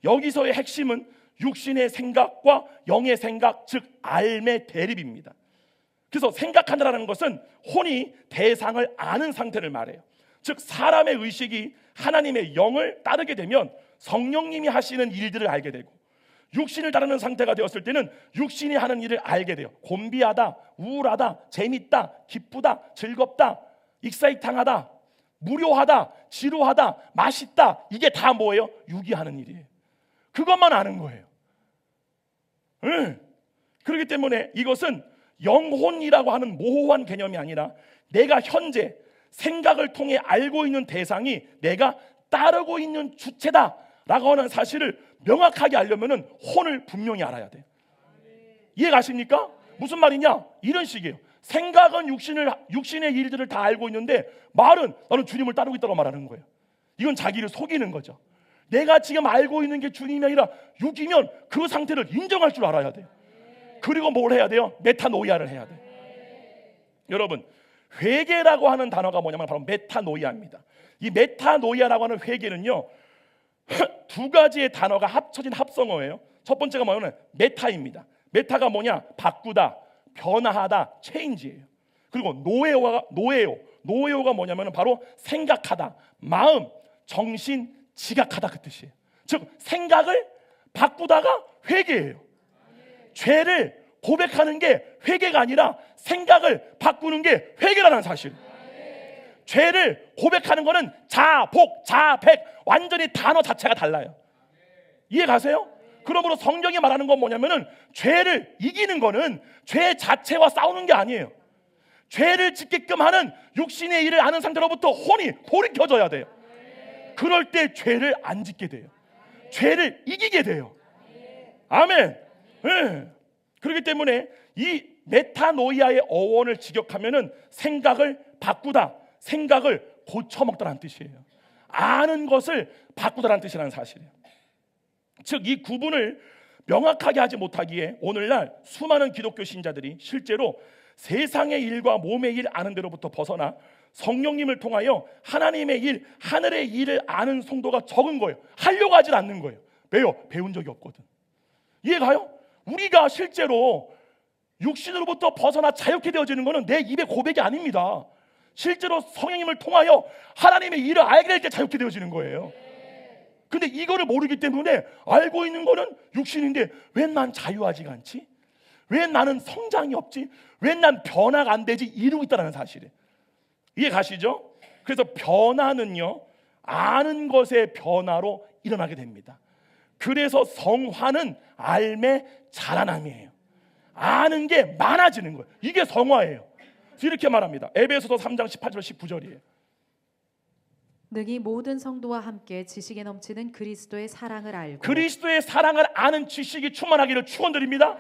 여기서의 핵심은 육신의 생각과 영의 생각, 즉 알의 대립입니다. 그래서 생각한다는 것은 혼이 대상을 아는 상태를 말해요. 즉 사람의 의식이 하나님의 영을 따르게 되면 성령님이 하시는 일들을 알게 되고, 육신을 따르는 상태가 되었을 때는 육신이 하는 일을 알게 돼요. 곤비하다, 우울하다, 재밌다, 기쁘다, 즐겁다, 익사이팅하다, 무료하다, 지루하다, 맛있다, 이게 다 뭐예요? 육이 하는 일이에요. 그것만 아는 거예요. 그렇기 때문에 이것은 영혼이라고 하는 모호한 개념이 아니라 내가 현재 생각을 통해 알고 있는 대상이 내가 따르고 있는 주체다라고 하는 사실을 명확하게 알려면 혼을 분명히 알아야 돼요. 이해가십니까? 무슨 말이냐? 이런 식이에요. 생각은 육신의 일들을 다 알고 있는데 말은 나는 주님을 따르고 있다고 말하는 거예요. 이건 자기를 속이는 거죠. 내가 지금 알고 있는 게 주님이 아니라 육이면 그 상태를 인정할 줄 알아야 돼요. 그리고 뭘 해야 돼요? 메타노이아를 해야 돼요. 여러분, 회개라고 하는 단어가 뭐냐면 바로 메타노이아입니다. 이 메타노이아라고 하는 회개는요, 두 가지의 단어가 합쳐진 합성어예요. 첫 번째가 뭐냐면 메타입니다. 메타가 뭐냐? 바꾸다, 변화하다, 체인지예요. 그리고 노에오가 뭐냐면 바로 생각하다, 마음, 정신, 지각하다 그 뜻이에요. 즉 생각을 바꾸다가 회개예요. 죄를 고백하는 게 회개가 아니라 생각을 바꾸는 게 회개라는 사실. 죄를 고백하는 거는 자복, 자백, 완전히 단어 자체가 달라요. 이해 가세요? 그러므로 성경이 말하는 건 뭐냐면은 죄를 이기는 거는 죄 자체와 싸우는 게 아니에요. 죄를 짓게끔 하는 육신의 일을 아는 상태로부터 혼이 돌이켜져야 돼요. 그럴 때 죄를 안 짓게 돼요. 죄를 이기게 돼요. 아멘. 네. 그렇기 때문에 이 메타노이아의 어원을 직역하면은 생각을 바꾸다, 생각을 고쳐먹다라는 뜻이에요. 아는 것을 바꾸다라는 뜻이라는 사실이에요. 즉 이 구분을 명확하게 하지 못하기에 오늘날 수많은 기독교 신자들이 실제로 세상의 일과 몸의 일 아는 데로부터 벗어나 성령님을 통하여 하나님의 일, 하늘의 일을 아는 성도가 적은 거예요. 하려고 하질 않는 거예요. 왜요? 배운 적이 없거든. 이해가요? 우리가 실제로 육신으로부터 벗어나 자유케 되어지는 것은 내 입의 고백이 아닙니다. 실제로 성령님을 통하여 하나님의 일을 알게 될 때 자유케 되어지는 거예요. 근데 이거를 모르기 때문에 알고 있는 거는 육신인데 왜 난 자유하지가 않지? 왜 나는 성장이 없지? 왜 난 변화가 안 되지? 이러고 있다는 사실이에요. 이해 가시죠? 그래서 변화는요, 아는 것의 변화로 일어나게 됩니다. 그래서 성화는 알매 자라남이에요. 아는 게 많아지는 거예요. 이게 성화예요. 이렇게 말합니다. 에베소서 3장 18절 19절이에요. 능히 모든 성도와 함께 지식에 넘치는 그리스도의 사랑을 알고, 그리스도의 사랑을 아는 지식이 충만하기를 축원드립니다.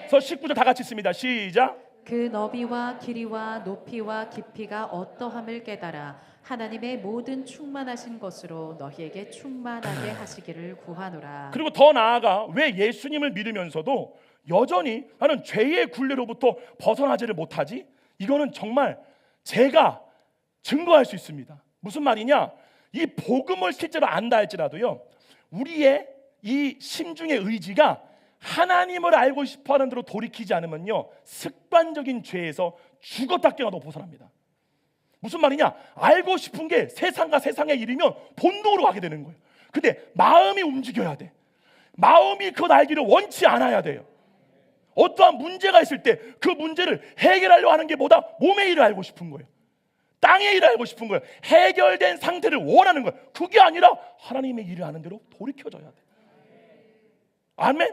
그래서 19절 다 같이 있습니다. 시작. 그 너비와 길이와 높이와 깊이가 어떠함을 깨달아 하나님의 모든 충만하신 것으로 너희에게 충만하게 하시기를 구하노라. 그리고 더 나아가 왜 예수님을 믿으면서도 여전히 나는 죄의 굴레로부터 벗어나지를 못하지? 이거는 정말 제가 증거할 수 있습니다. 무슨 말이냐? 이 복음을 실제로 안다 할지라도요, 우리의 이 심중의 의지가 하나님을 알고 싶어하는 대로 돌이키지 않으면요, 습관적인 죄에서 죽었다 깨어나도 벗어납니다. 무슨 말이냐? 알고 싶은 게 세상과 세상의 일이면 본능으로 가게 되는 거예요. 근데 마음이 움직여야 돼. 마음이 그것 알기를 원치 않아야 돼요. 어떠한 문제가 있을 때 그 문제를 해결하려고 하는 게 보다 몸의 일을 알고 싶은 거예요. 땅의 일을 알고 싶은 거예요. 해결된 상태를 원하는 거예요. 그게 아니라 하나님의 일을 아는 대로 돌이켜져야 돼. 아멘.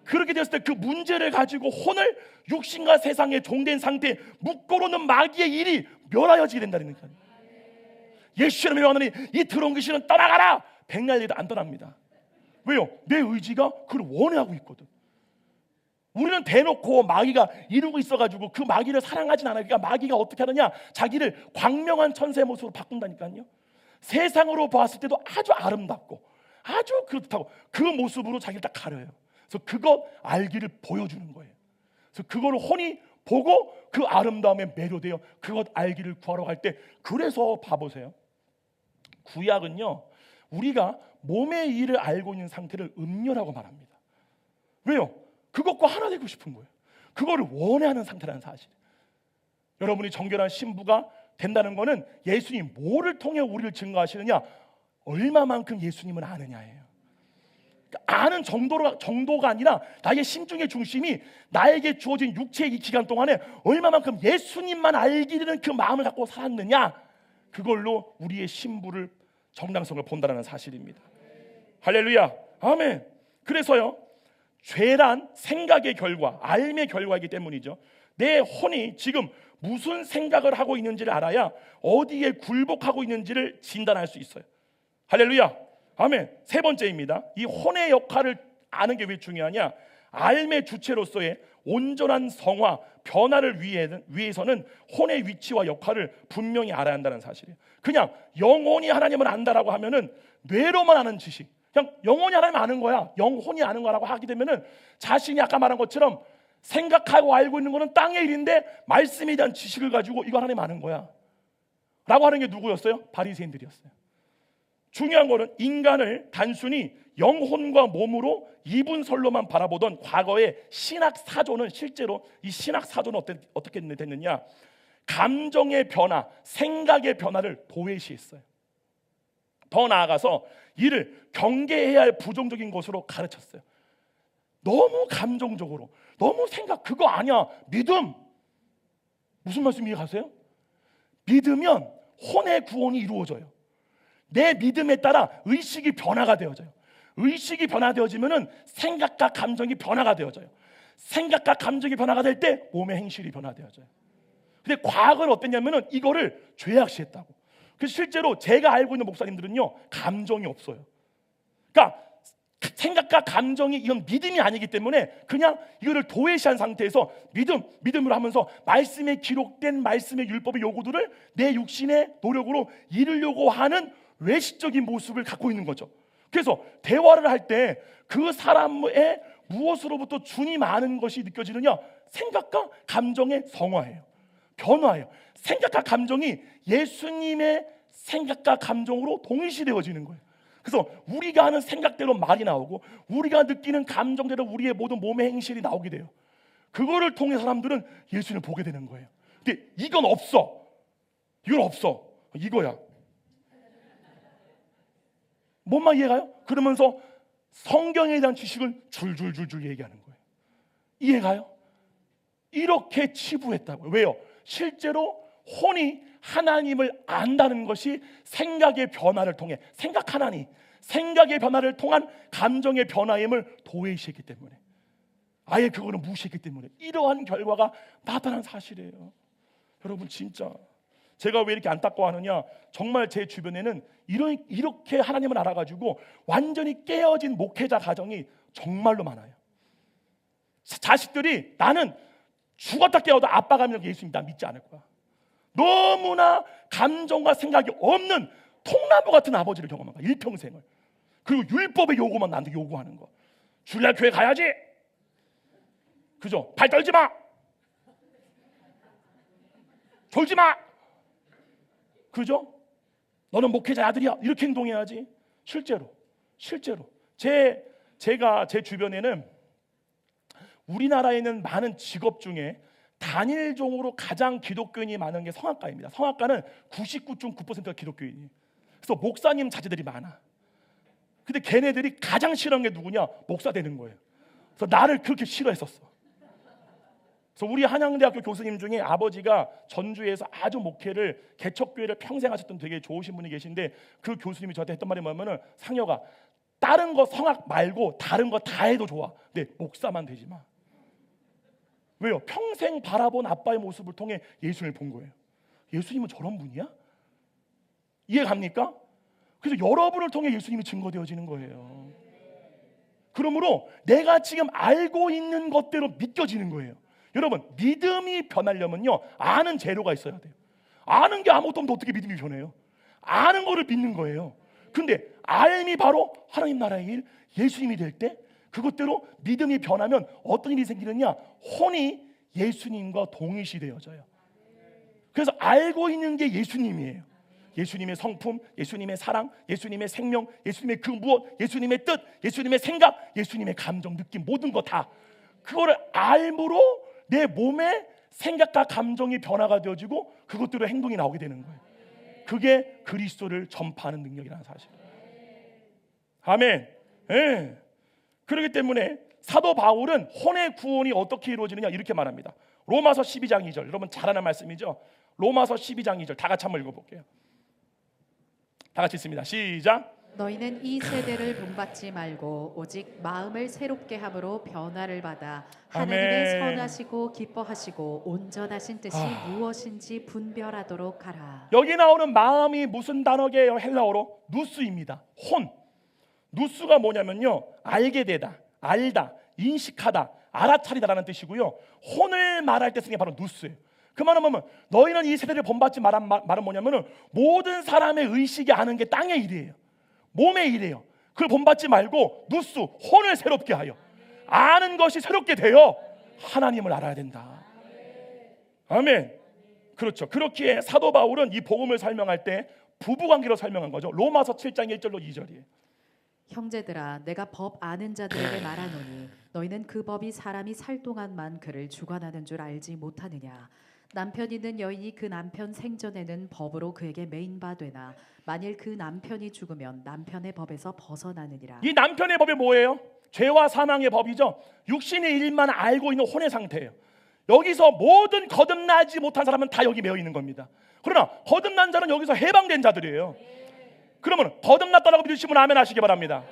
그렇게 되었을 때 그 문제를 가지고 혼을 육신과 세상에 종된 상태에 묶어놓는 마귀의 일이 멸하여지게 된다는 거예요. 예수님의 명하노니 이 더러운 귀신은 떠나가라. 백날리도 안 떠납니다. 왜요? 내 의지가 그걸 원하고 있거든. 우리는 대놓고 마귀가 이루고 있어가지고 그 마귀를 사랑하진 않아요. 그러니까 마귀가 어떻게 하느냐, 자기를 광명한 천사의 모습으로 바꾼다니까요. 세상으로 봤을 때도 아주 아름답고 아주 그렇다고 그 모습으로 자기를 딱 가려요. 그래서 그것 알기를 보여주는 거예요. 그래서 그거를 혼이 보고 그 아름다움에 매료되어 그것 알기를 구하러 갈 때, 그래서 봐보세요. 구약은요, 우리가 몸의 일을 알고 있는 상태를 음료라고 말합니다. 왜요? 그것과 하나 되고 싶은 거예요. 그거를 원하는 상태라는 사실. 여러분이 정결한 신부가 된다는 것은 예수님 뭐를 통해 우리를 증거하시느냐, 얼마만큼 예수님을 아느냐예요. 그러니까 아는 정도가 아니라 나의 심중의 중심이 나에게 주어진 육체의 이 기간 동안에 얼마만큼 예수님만 알기는 그 마음을 갖고 살았느냐, 그걸로 우리의 신부를 정당성을 본다는 사실입니다. 할렐루야, 아멘. 그래서요, 죄란 생각의 결과, 알의 결과이기 때문이죠. 내 혼이 지금 무슨 생각을 하고 있는지를 알아야 어디에 굴복하고 있는지를 진단할 수 있어요. 할렐루야, 아멘. 세 번째입니다. 이 혼의 역할을 아는 게 왜 중요하냐? 알의 주체로서의 온전한 성화, 변화를 위해서는 혼의 위치와 역할을 분명히 알아야 한다는 사실이에요. 그냥 영혼이 하나님을 안다라고 하면은 뇌로만 아는 지식, 그냥 영혼이 하나님 아는 거야, 영혼이 아는 거라고 하게 되면은 자신이 아까 말한 것처럼 생각하고 알고 있는 거는 땅의 일인데 말씀에 대한 지식을 가지고 이거 하나님 아는 거야 라고 하는 게 누구였어요? 바리새인들이었어요. 중요한 거는 인간을 단순히 영혼과 몸으로 이분설로만 바라보던 과거의 신학 사조는, 실제로 이 신학 사조는 어떻게 됐느냐, 감정의 변화, 생각의 변화를 도외시했어요. 더 나아가서 이를 경계해야 할 부정적인 것으로 가르쳤어요. 너무 감정적으로, 너무 생각, 그거 아니야. 믿음, 무슨 말씀 이해가세요? 믿으면 혼의 구원이 이루어져요. 내 믿음에 따라 의식이 변화가 되어져요. 의식이 변화되어지면은 생각과 감정이 변화가 되어져요. 생각과 감정이 변화가 될 때 몸의 행실이 변화되어져요. 근데 과거는 어땠냐면은 이거를 죄악시했다고. 그래서 실제로 제가 알고 있는 목사님들은요, 감정이 없어요. 그러니까 생각과 감정이, 이건 믿음이 아니기 때문에 그냥 이거를 도외시한 상태에서 믿음으로 하면서 말씀에 기록된 말씀의 율법의 요구들을 내 육신의 노력으로 이루려고 하는 외식적인 모습을 갖고 있는 거죠. 그래서 대화를 할 때 그 사람의 무엇으로부터 준이 많은 것이 느껴지느냐, 생각과 감정의 성화예요. 변화예요. 생각과 감정이 예수님의 생각과 감정으로 동일시되어지는 거예요. 그래서 우리가 하는 생각대로 말이 나오고 우리가 느끼는 감정대로 우리의 모든 몸의 행실이 나오게 돼요. 그거를 통해 사람들은 예수님을 보게 되는 거예요. 근데 이건 없어. 이건 없어. 이거야. 뭔만 이해가요? 그러면서 성경에 대한 지식을 줄줄줄줄 얘기하는 거예요. 이해가요? 이렇게 치부했다고요. 왜요? 실제로 혼이 하나님을 안다는 것이 생각의 변화를 통해, 생각의 변화를 통한 감정의 변화임을 도외시했기 때문에, 아예 그거는 무시했기 때문에 이러한 결과가 나타난 사실이에요. 여러분, 진짜 제가 왜 이렇게 안타까워하느냐, 정말 제 주변에는 이렇게 하나님을 알아가지고 완전히 깨어진 목회자 가정이 정말로 많아요. 자식들이 나는 죽었다 깨어도 아빠가 믿는 예수님 나 믿지 않을 거야. 너무나 감정과 생각이 없는 통나무 같은 아버지를 경험한 거야, 일평생을. 그리고 율법의 요구만 나한테 요구하는 거. 주일날 교회 가야지, 그죠? 발 떨지 마, 졸지 마, 그죠? 너는 목회자 아들이야, 이렇게 행동해야지. 실제로 제가 제 주변에는 우리나라에 있는 많은 직업 중에 단일종으로 가장 기독교인이 많은 게 성악가입니다. 성악가는 99.9%가 기독교인이에요. 그래서 목사님 자제들이 많아. 근데 걔네들이 가장 싫어하는 게 누구냐? 목사 되는 거예요. 그래서 나를 그렇게 싫어했었어. 그래서 우리 한양대학교 교수님 중에 아버지가 전주에서 아주 목회를, 개척교회를 평생 하셨던 되게 좋으신 분이 계신데, 그 교수님이 저한테 했던 말이 뭐냐면은, 상혁아, 다른 거 성악 말고 다른 거 다 해도 좋아. 근데 목사만 되지 마. 왜요? 평생 바라본 아빠의 모습을 통해 예수님을 본 거예요. 예수님은 저런 분이야? 이해 갑니까? 그래서 여러분을 통해 예수님이 증거되어지는 거예요. 그러므로 내가 지금 알고 있는 것대로 믿겨지는 거예요. 여러분, 믿음이 변하려면요, 아는 재료가 있어야 돼요. 아는 게 아무것도 없는데 어떻게 믿음이 변해요? 아는 거를 믿는 거예요. 근데 알미 바로 하나님 나라의 일, 예수님이 될 때 그것대로 믿음이 변하면 어떤 일이 생기느냐? 혼이 예수님과 동일시 되어져요. 그래서 알고 있는 게 예수님이에요. 예수님의 성품, 예수님의 사랑, 예수님의 생명, 예수님의 그 무엇, 예수님의 뜻, 예수님의 생각, 예수님의 감정, 느낌, 모든 거 다 그거를 알므로 내 몸의 생각과 감정이 변화가 되어지고 그것대로 행동이 나오게 되는 거예요. 그게 그리스도를 전파하는 능력이라는 사실. 아멘. 예. 그렇기 때문에 사도 바울은 혼의 구원이 어떻게 이루어지느냐 이렇게 말합니다. 로마서 12장 2절. 여러분 잘 아는 말씀이죠. 로마서 12장 2절 다 같이 한번 읽어볼게요. 다 같이 읽습니다. 시작. 너희는 이 세대를 본받지 말고 오직 마음을 새롭게 함으로 변화를 받아 하나님의 아멘. 선하시고 기뻐하시고 온전하신 뜻이 무엇인지 분별하도록 하라. 여기 나오는 마음이 무슨 단어게요? 헬라어로 누스입니다. 혼. 누스가 뭐냐면요, 알게 되다, 알다, 인식하다, 알아차리다라는 뜻이고요. 혼을 말할 때 쓰는 게 바로 누스예요. 그 말은 뭐냐면 너희는 이 세대를 본받지 말은 뭐냐면은 모든 사람의 의식이 아는 게 땅의 일이에요. 몸의 일이에요. 그걸 본받지 말고 누스, 혼을 새롭게 하여 아는 것이 새롭게 되어 하나님을 알아야 된다. 아멘. 그렇죠. 그렇기에 사도 바울은 이 복음을 설명할 때 부부관계로 설명한 거죠. 로마서 7장 1절로 2절이에요. 형제들아, 내가 법 아는 자들에게 말하노니 너희는 그 법이 사람이 살 동안만 그를 주관하는 줄 알지 못하느냐. 남편 있는 여인이 그 남편 생전에는 법으로 그에게 매인 바 되나 만일 그 남편이 죽으면 남편의 법에서 벗어나느니라. 이 남편의 법이 뭐예요? 죄와 사망의 법이죠. 육신의 일만 알고 있는 혼의 상태예요. 여기서 모든 거듭나지 못한 사람은 다 여기 매여 있는 겁니다. 그러나 거듭난 자는 여기서 해방된 자들이에요. 그러면 거듭났다라고 믿으시면 아멘 하시기 바랍니다.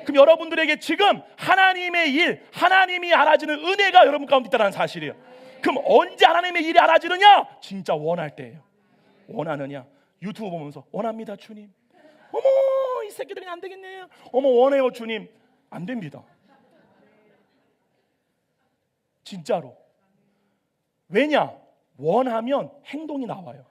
그럼 여러분들에게 지금 하나님의 일, 하나님이 알아지는 은혜가 여러분 가운데 있다는 사실이에요. 그럼 언제 하나님의 일이 알아지느냐? 진짜 원할 때예요. 원하느냐? 유튜브 보면서 원합니다 주님. 어머 이 새끼들이 안 되겠네요. 어머 원해요 주님. 안 됩니다. 진짜로. 왜냐? 원하면 행동이 나와요.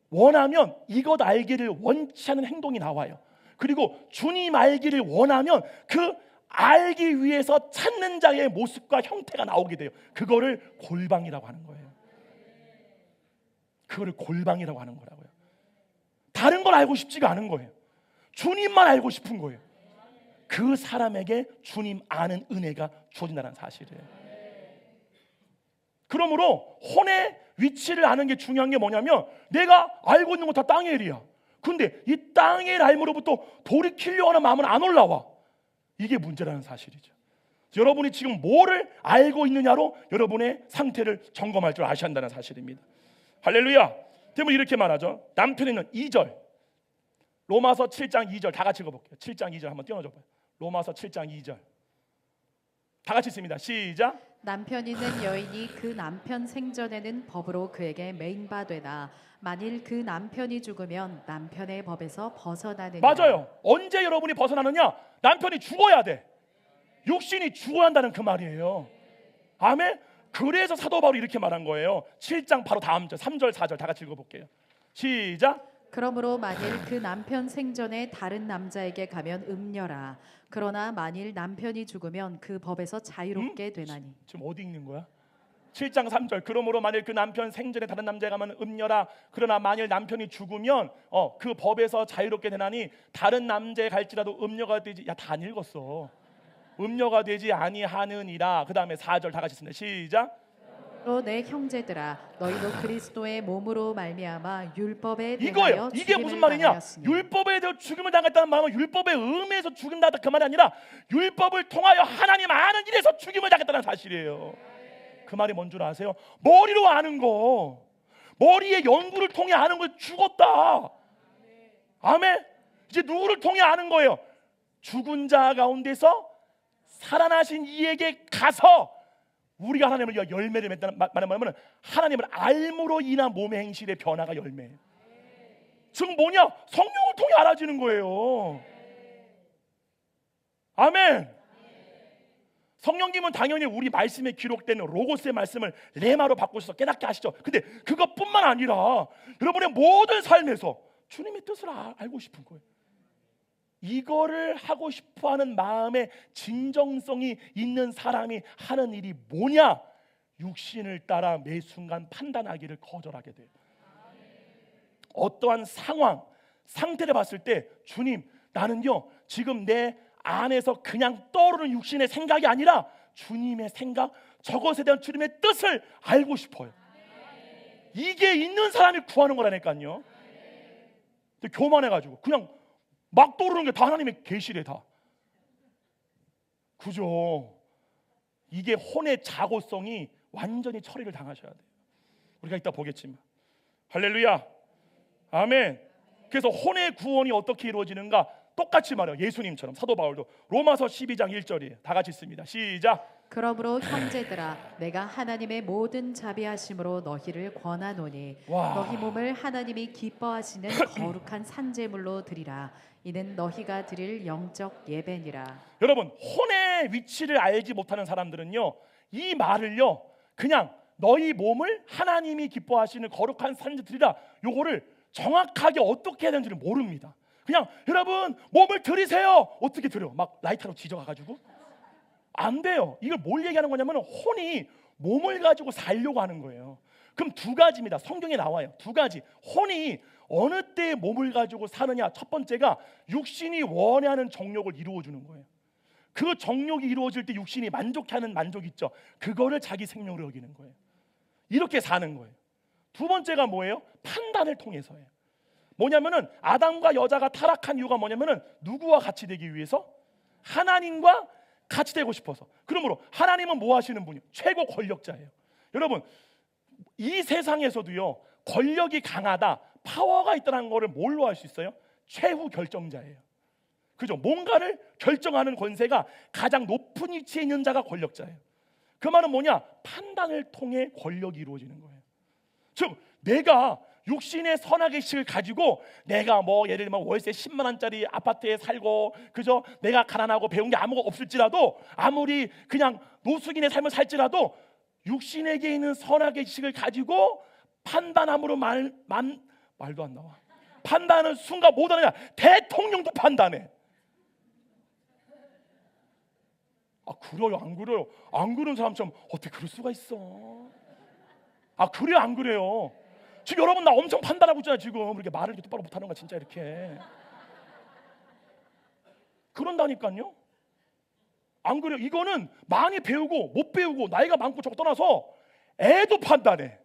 원하면 이것 알기를 원치 않은 행동이 나와요. 그리고 주님 알기를 원하면 그 알기 위해서 찾는 자의 모습과 형태가 나오게 돼요. 그거를 골방이라고 하는 거예요. 그거를 골방이라고 하는 거라고요. 다른 걸 알고 싶지가 않은 거예요. 주님만 알고 싶은 거예요. 그 사람에게 주님 아는 은혜가 주어진다는 사실이에요. 그러므로 혼의 위치를 아는 게 중요한 게 뭐냐면 내가 알고 있는 건 다 땅의 일이야. 근데 이 땅의 일 알므로부터 돌이키려고 하는 마음은 안 올라와. 이게 문제라는 사실이죠. 여러분이 지금 뭐를 알고 있느냐로 여러분의 상태를 점검할 줄 아셔야 한다는 사실입니다. 할렐루야. 때문에 이렇게 말하죠. 남편에는 2절 로마서 7장 2절 다 같이 읽어볼게요. 7장 2절 한번 띄워줘봐요. 로마서 7장 2절 다 같이 있습니다. 시작. 남편 있는 여인이 그 남편 생전에는 법으로 그에게 매인 바 되나 만일 그 남편이 죽으면 남편의 법에서 벗어나느냐. 맞아요. 언제 여러분이 벗어나느냐? 남편이 죽어야 돼. 육신이 죽어야 한다는 그 말이에요. 아멘. 그래서 사도 바울이 이렇게 말한 거예요. 7장 바로 다음 절 3절 4절 다 같이 읽어볼게요. 시작. 그러므로 만일 그 남편 생전에 다른 남자에게 가면 음녀라. 그러나 만일 남편이 죽으면 그 법에서 자유롭게 되나니. 지금 어디 읽는 거야? 7장 3절. 그러므로 만일 그 남편 생전에 다른 남자에 가면 음녀라. 그러나 만일 남편이 죽으면 그 법에서 자유롭게 되나니 다른 남자에 갈지라도 음녀가 되지. 야, 다 안 읽었어. 음녀가 되지 아니하느니라. 그 다음에 4절 다 같이 있습니다. 시작. 또 내 형제들아, 너희도 그리스도의 몸으로 말미암아 율법에 이거예요. 대하여 이게 죽임을 무슨 말이냐? 당하였으니. 율법에 대해 죽임을 당했다는 말은 율법에 의해서 죽임 당했다 그 말이 아니라 율법을 통하여 하나님 아는 일에서 죽임을 당했다는 사실이에요. 그 말이 뭔 줄 아세요? 머리로 아는 거, 머리의 연구를 통해 아는 거 죽었다. 아멘. 이제 누구를 통해 아는 거예요? 죽은 자 가운데서 살아나신 이에게 가서 우리가 하나님을 위하여 열매를 맺다는 말은 뭐냐면 하나님을 알므로 인한 몸의 행실의 변화가 열매예요. 즉 뭐냐? 성령을 통해 알아지는 거예요. 아멘. 성령님은 당연히 우리 말씀에 기록된 로고스의 말씀을 레마로 바꾸셔서 깨닫게 하시죠. 근데 그것뿐만 아니라 여러분의 모든 삶에서 주님의 뜻을 알고 싶은 거예요. 이거를 하고 싶어하는 마음의 진정성이 있는 사람이 하는 일이 뭐냐? 육신을 따라 매 순간 판단하기를 거절하게 돼요. 어떠한 상황, 상태를 봤을 때 주님, 나는요 지금 내 안에서 그냥 떠오르는 육신의 생각이 아니라 주님의 생각, 저것에 대한 주님의 뜻을 알고 싶어요. 이게 있는 사람이 구하는 거라니까요. 근데 교만해가지고 그냥 막 떠오르는 게 다 하나님의 계시래 다. 그죠? 이게 혼의 자고성이 완전히 처리를 당하셔야 돼요. 우리가 이따 보겠지만. 할렐루야. 아멘. 그래서 혼의 구원이 어떻게 이루어지는가? 똑같이 말해요. 예수님처럼. 사도 바울도 로마서 12장 1절이에요. 다 같이 읽습니다. 시작. 그러므로 형제들아 내가 하나님의 모든 자비하심으로 너희를 권하노니 와. 너희 몸을 하나님이 기뻐하시는 거룩한 산제물로 드리라. 이는 너희가 드릴 영적 예배니라. 여러분, 혼의 위치를 알지 못하는 사람들은요 이 말을요 그냥 너희 몸을 하나님이 기뻐하시는 거룩한 산제 드리라, 요거를 정확하게 어떻게 해야 되는지를 모릅니다. 그냥 여러분 몸을 드리세요. 어떻게 드려? 막 라이터로 지져가가지고 안 돼요. 이걸 뭘 얘기하는 거냐면 혼이 몸을 가지고 살려고 하는 거예요. 그럼 두 가지입니다. 성경에 나와요. 두 가지. 혼이 어느 때 몸을 가지고 사느냐. 첫 번째가 육신이 원하는 정욕을 이루어주는 거예요. 그 정욕이 이루어질 때 육신이 만족하는 만족 있죠. 그거를 자기 생명으로 여기는 거예요. 이렇게 사는 거예요. 두 번째가 뭐예요? 판단을 통해서예요. 뭐냐면은 아담과 여자가 타락한 이유가 뭐냐면은 누구와 같이 되기 위해서? 하나님과 같이 되고 싶어서. 그러므로 하나님은 뭐 하시는 분이요? 최고 권력자예요. 여러분, 이 세상에서도요 권력이 강하다, 파워가 있다는 것을 뭘로 할 수 있어요? 최후 결정자예요. 그죠? 뭔가를 결정하는 권세가 가장 높은 위치에 있는 자가 권력자예요. 그 말은 뭐냐? 판단을 통해 권력이 이루어지는 거예요. 즉 내가 육신의 선악의 식을 가지고 내가 뭐 예를 들면 월세 10만 원짜리 아파트에 살고 그죠? 내가 가난하고 배운 게 아무것도 없을지라도 아무리 그냥 노숙인의 삶을 살지라도 육신에게 있는 선악의 식을 가지고 판단함으로 말도 안 나와. 판단은 순간 못하느냐? 대통령도 판단해. 아 그래요? 안 그래요? 안 그런 사람처럼 어떻게 그럴 수가 있어? 아 그래요? 안 그래요? 지금 여러분 나 엄청 판단하고 있잖아요. 지금 이렇게 말을 이렇게 똑바로 못하는 거야 진짜 이렇게. 그런다니까요. 안 그래요? 이거는 많이 배우고 못 배우고 나이가 많고 적고 떠나서 애도 판단해.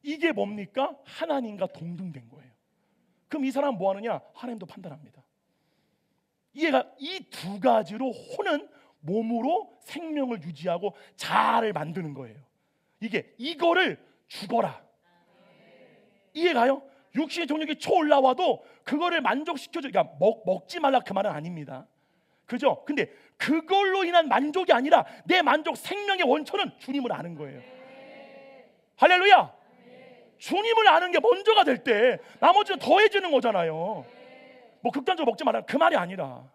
이게 뭡니까? 하나님과 동등된 거예요. 그럼 이 사람 뭐 하느냐? 하나님도 판단합니다. 이해가? 이 두 가지로 혼은 몸으로 생명을 유지하고 자아를 만드는 거예요. 이거를 죽어라. 이해가요? 육신의 정욕이 초올라와도 그거를 만족시켜줘. 그러니까 먹지 말라 그 말은 아닙니다. 그죠? 근데 그걸로 인한 만족이 아니라 내 만족, 생명의 원천은 주님을 아는 거예요. 할렐루야. 주님을 아는 게 먼저가 될 때 나머지는 더해지는 거잖아요. 뭐 극단적으로 먹지 말라 그 말이 아니라,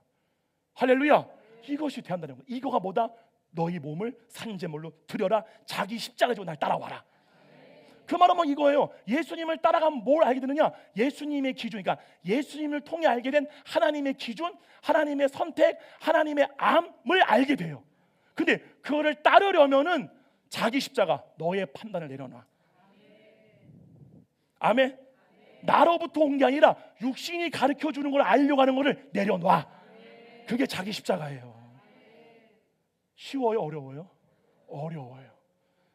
할렐루야, 이것이 돼한다는 거예요. 이거가 뭐다? 너희 몸을 산제물로 드려라. 자기 십자가 지고 날 따라와라. 그 말은 뭐 이거예요. 예수님을 따라가면 뭘 알게 되느냐? 예수님의 기준, 그러니까 예수님을 통해 알게 된 하나님의 기준, 하나님의 선택, 하나님의 암을 알게 돼요. 근데 그거를 따르려면은 자기 십자가, 너의 판단을 내려놔. 아멘. 나로부터 온 게 아니라 육신이 가르쳐 주는 걸 알려고 하는 거를 내려놔. 그게 자기 십자가예요. 쉬워요? 어려워요? 어려워요.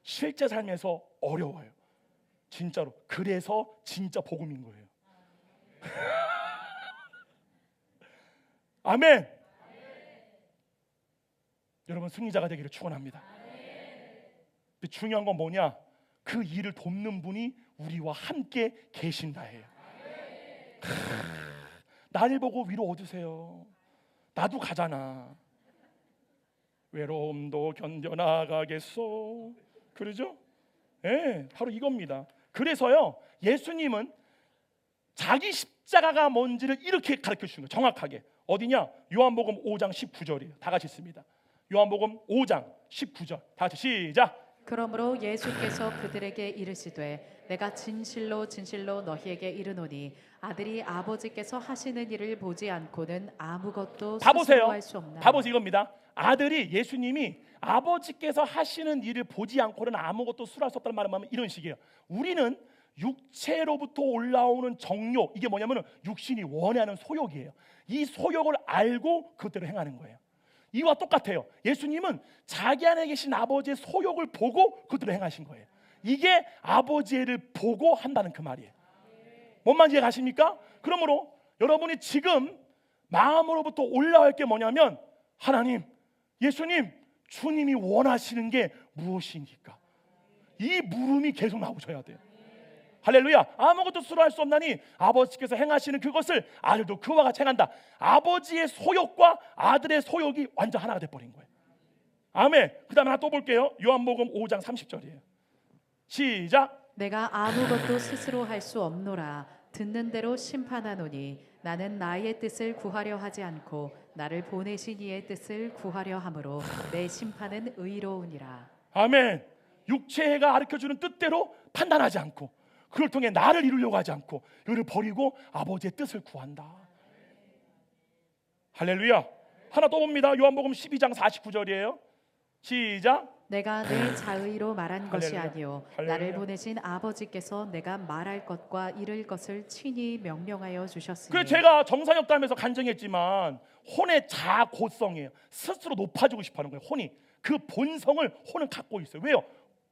실제 삶에서 어려워요. 진짜로. 그래서 진짜 복음인 거예요. 아멘. 여러분 승리자가 되기를 축원합니다. 근데 중요한 건 뭐냐? 그 일을 돕는 분이 우리와 함께 계신다예요. 나를 보고 위로 얻으세요. 나도 가잖아. 외로움도 견뎌나가겠소. 그러죠? 예, 바로 이겁니다. 그래서요, 예수님은 자기 십자가가 뭔지를 이렇게 가르쳐 주신 거예요. 정확하게. 어디냐? 요한복음 5장 19절이에요. 다 같이 읽습니다. 요한복음 5장 19절. 다 같이 시작. 그러므로 예수께서 그들에게 이르시되 내가 진실로 진실로 너희에게 이르노니 아들이 아버지께서 하시는 일을 보지 않고는 아무것도 봐 보세요. 스스로 할 수 없나. 봐 보세요. 이겁니다. 아들이 예수님이 아버지께서 하시는 일을 보지 않고는 아무것도 수할 수 없다는 말을 하면 이런 식이에요. 우리는 육체로부터 올라오는 정욕, 이게 뭐냐면 육신이 원하는 소욕이에요. 이 소욕을 알고 그대로 행하는 거예요. 이와 똑같아요. 예수님은 자기 안에 계신 아버지의 소욕을 보고 그대로 행하신 거예요. 이게 아버지를 보고 한다는 그 말이에요. 뭔 말인지 가십니까? 그러므로 여러분이 지금 마음으로부터 올라올 게 뭐냐면 하나님, 예수님, 주님이 원하시는 게 무엇입니까? 이 물음이 계속 나오셔야 돼요. 할렐루야. 아무것도 수로할 수 없나니 아버지께서 행하시는 그것을 아들도 그와 같이 행한다. 아버지의 소욕과 아들의 소욕이 완전 하나가 돼버린 거예요. 아멘. 그 다음에 하나 또 볼게요. 요한복음 5장 30절이에요 시작. 내가 아무것도 스스로 할 수 없노라. 듣는 대로 심판하노니 나는 나의 뜻을 구하려 하지 않고 나를 보내신 이의 뜻을 구하려 함으로 내 심판은 의로우니라. 아멘. 육체가 가르쳐주는 뜻대로 판단하지 않고 그걸 통해 나를 이루려고 하지 않고 이를 버리고 아버지의 뜻을 구한다. 할렐루야. 하나 또 봅니다. 요한복음 12장 49절이에요 시작. 내가 내 자의로 말한 것이 할렐루야. 아니요 할렐루야. 나를 보내신 아버지께서 내가 말할 것과 이를 것을 친히 명령하여 주셨으니. 그래서 제가 정상역담에서 간증했지만 혼의 자고성이에요. 스스로 높아지고 싶어하는 거예요. 혼이 그 본성을 혼은 갖고 있어요. 왜요?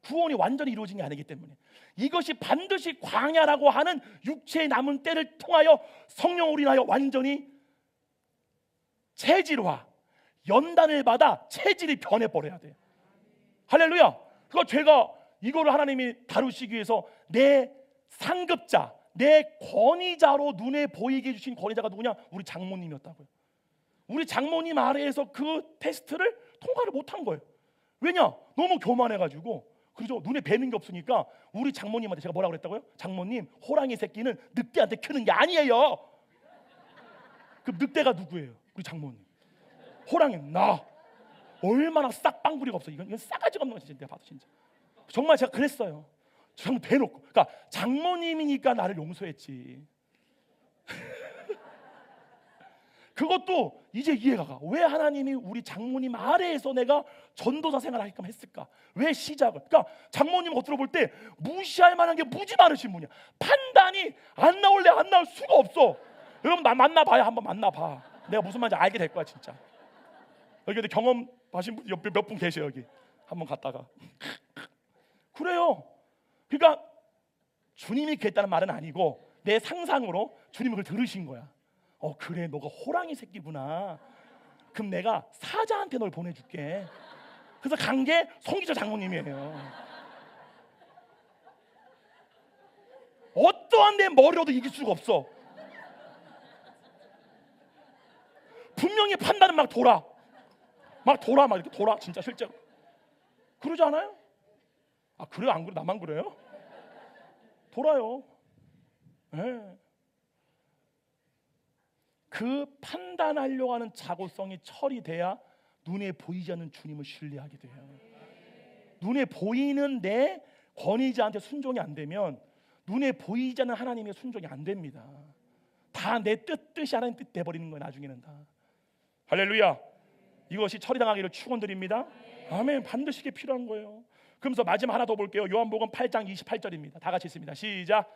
구원이 완전히 이루어진 게 아니기 때문에. 이것이 반드시 광야라고 하는 육체의 남은 때를 통하여 성령으로 인하여 완전히 체질화, 연단을 받아 체질이 변해버려야 돼요. 할렐루야. 그러니까 제가 이거를 하나님이 다루시기 위해서 내 상급자, 내 권위자로 눈에 보이게 해주신 권위자가 누구냐? 우리 장모님이었다고요. 우리 장모님 아래에서 그 테스트를 통과를 못한 거예요. 왜냐? 너무 교만해가지고. 그죠? 눈에 뵈는 게 없으니까 우리 장모님한테 제가 뭐라고 그랬다고요? 장모님, 호랑이 새끼는 늑대한테 크는 게 아니에요. 그 늑대가 누구예요? 우리 장모님. 호랑이 나. 얼마나 싹빵부리가 없어. 이건 싸가지가 없는 거 진짜 내가 봐도 진짜. 정말 제가 그랬어요. 정말 대놓고. 그러니까 장모님이니까 나를 용서했지. 그것도 이제 이해가 가. 왜 하나님이 우리 장모님 아래에서 내가 전도사 생활을 하게끔 했을까? 왜 시작을? 그러니까 장모님 겉으로 볼 때 무시할 만한 게 무지 많으신 분이야. 판단이 안 나올래 안 나올 수가 없어. 여러분 나 만나봐야 한번 만나봐. 내가 무슨 말인지 알게 될 거야 진짜. 여기 경험하신 분 몇 분 계셔 여기. 한번 갔다가 그래요. 그러니까 주님이 그랬다는 말은 아니고 내 상상으로 주님이 그걸 들으신 거야. 그래 너가 호랑이 새끼구나. 그럼 내가 사자한테 널 보내줄게. 그래서 간 게 송기조 장모님이에요. 어떠한 내 머리로도 이길 수가 없어. 분명히 판단은 막 돌아 막 이렇게 돌아 진짜 실제로. 그러지 않아요? 아 그래요? 안 그래? 나만 그래요? 돌아요. 네. 그 판단하려고 하는 자고성이 처리돼야 눈에 보이지 않는 주님을 신뢰하게 돼요. 눈에 보이는 내 권위자한테 순종이 안 되면 눈에 보이지 않는 하나님의 순종이 안 됩니다. 다 내 뜻이 하나님 뜻 돼버리는 거예요. 나중에는 다. 할렐루야. 이것이 처리당하기를 축원드립니다. 아멘. 반드시 이게 필요한 거예요. 그러면서 마지막 하나 더 볼게요. 요한복음 8장 28절입니다. 다 같이 읽습니다. 시작.